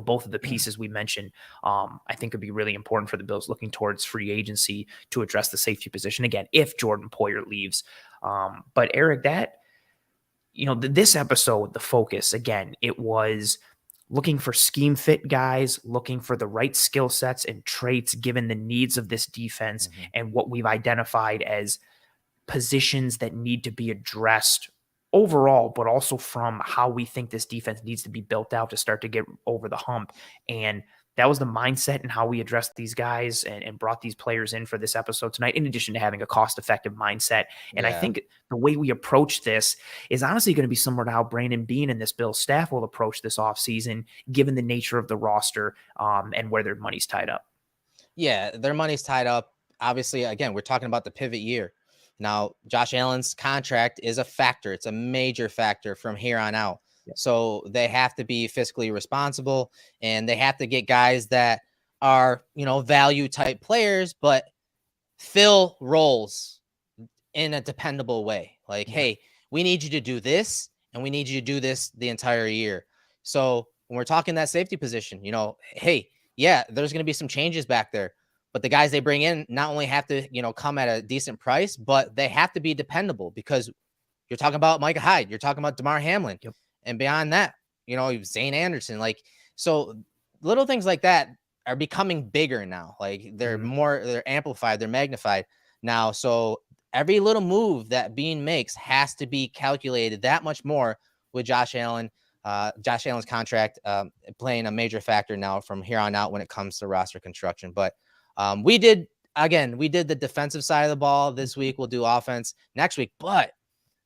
both of the pieces we mentioned, I think would be really important for the Bills looking towards free agency to address the safety position again, if Jordan Poyer leaves. But Eric, this episode, the focus, again, it was looking for scheme fit guys, looking for the right skill sets and traits given the needs of this defense and what we've identified as positions that need to be addressed overall, but also from how we think this defense needs to be built out to start to get over the hump. And that was the mindset and how we addressed these guys and brought these players in for this episode tonight, in addition to having a cost-effective mindset. And I think the way we approach this is honestly going to be similar to how Brandon Beane and this Bills staff will approach this offseason, given the nature of the roster and where their money's tied up. Yeah, their money's tied up. Obviously, again, we're talking about the pivot year. Now, Josh Allen's contract is a factor. It's a major factor from here on out. So they have to be fiscally responsible, and they have to get guys that are, value type players, but fill roles in a dependable way. Like, hey, we need you to do this, and we need you to do this the entire year. So when we're talking that safety position, hey, yeah, there's going to be some changes back there, but the guys they bring in not only have to, come at a decent price, but they have to be dependable, because you're talking about Micah Hyde, you're talking about Damar Hamlin. And beyond that, Zane Anderson, so little things like that are becoming bigger now. Like they're amplified, they're magnified now. So every little move that Beane makes has to be calculated that much more with Josh Allen. Josh Allen's contract playing a major factor now from here on out when it comes to roster construction. But we did the defensive side of the ball this week. We'll do offense next week. But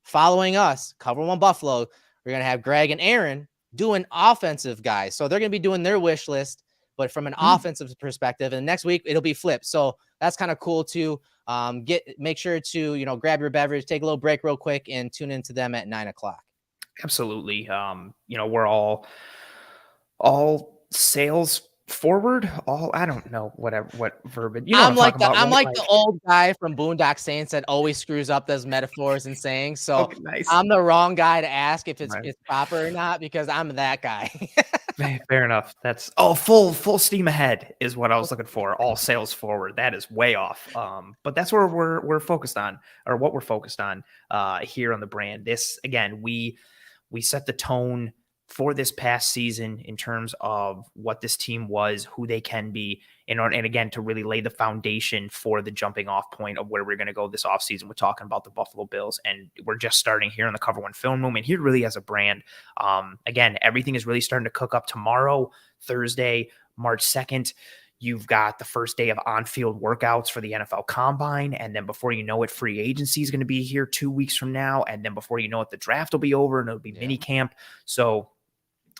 following us, Cover One Buffalo, we're going to have Greg and Aaron doing offensive guys. So they're going to be doing their wish list but from an offensive perspective. And next week it'll be flipped. So that's kind of cool too. Make sure to, grab your beverage, take a little break real quick, and tune into them at 9 o'clock. Absolutely. We're all sales forward, I don't know what verbiage, what I'm talking about, I'm right? like the old guy from Boondock Saints that always screws up those metaphors and sayings. So Okay, nice. I'm the wrong guy to ask if it's Right. proper or not, because I'm that guy. Fair enough. That's full steam ahead is what I was looking for. All sales forward. That is way off. But that's where we're focused on, or what we're focused on here on the brand. This again, we set the tone for this past season in terms of what this team was, who they can be, and again, to really lay the foundation for the jumping off point of where we're going to go this offseason. We're talking about the Buffalo Bills, and we're just starting here in the Cover One Film Room, and here really as a brand. Again, everything is really starting to cook up tomorrow, Thursday, March 2nd. You've got the first day of on-field workouts for the NFL Combine, and then before you know it, free agency is going to be here 2 weeks from now, and then before you know it, the draft will be over, and it'll be mini camp. So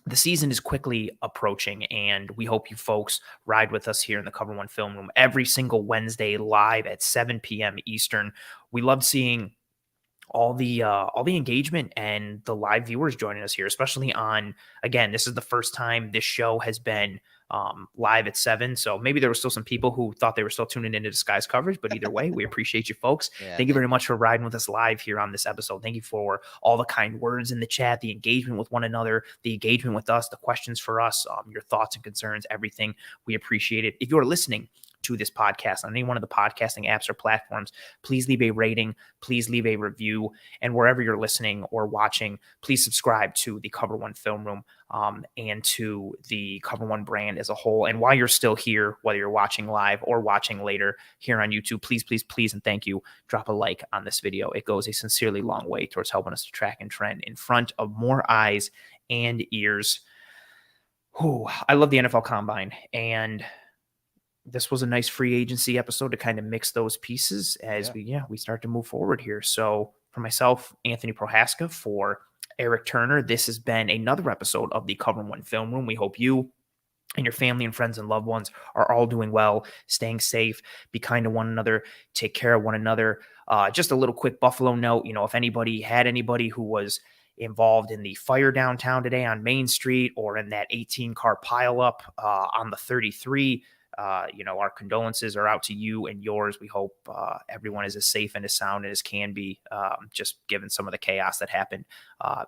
the season is quickly approaching, and we hope you folks ride with us here in the Cover One Film Room every single Wednesday live at 7 p.m. Eastern. We love seeing all the engagement and the live viewers joining us here, especially on, again, this is the first time this show has been live at 7. So maybe there were still some people who thought they were still tuning into disguised coverage, but either way, we appreciate you folks. Thank you very much for riding with us live here on this episode. Thank you for all the kind words in the chat, the engagement with one another, the engagement with us, the questions for us, your thoughts and concerns, everything. We appreciate it. If you're listening to this podcast on any one of the podcasting apps or platforms, please leave a rating, please leave a review, and wherever you're listening or watching, please subscribe to the Cover One Film Room and to the Cover One brand as a whole. And while you're still here, whether you're watching live or watching later here on YouTube, please, and thank you, drop a like on this video. It goes a sincerely long way towards helping us to track and trend in front of more eyes and ears. I love the NFL Combine, and this was a nice free agency episode to kind of mix those pieces as we start to move forward here. So for myself, Anthony Prohaska, for Eric Turner, this has been another episode of the Cover One Film Room. We hope you and your family and friends and loved ones are all doing well, staying safe, be kind to one another, take care of one another. Just a little quick Buffalo note, if anybody who was involved in the fire downtown today on Main Street or in that 18-car pileup on the 33, our condolences are out to you and yours. We hope everyone is as safe and as sound as can be, just given some of the chaos that happened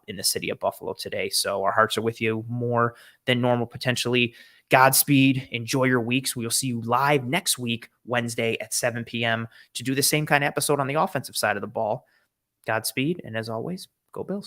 in the city of Buffalo today. So our hearts are with you more than normal, potentially. Godspeed. Enjoy your weeks. We'll see you live next week, Wednesday at 7 p.m. to do the same kind of episode on the offensive side of the ball. Godspeed. And as always, go Bills.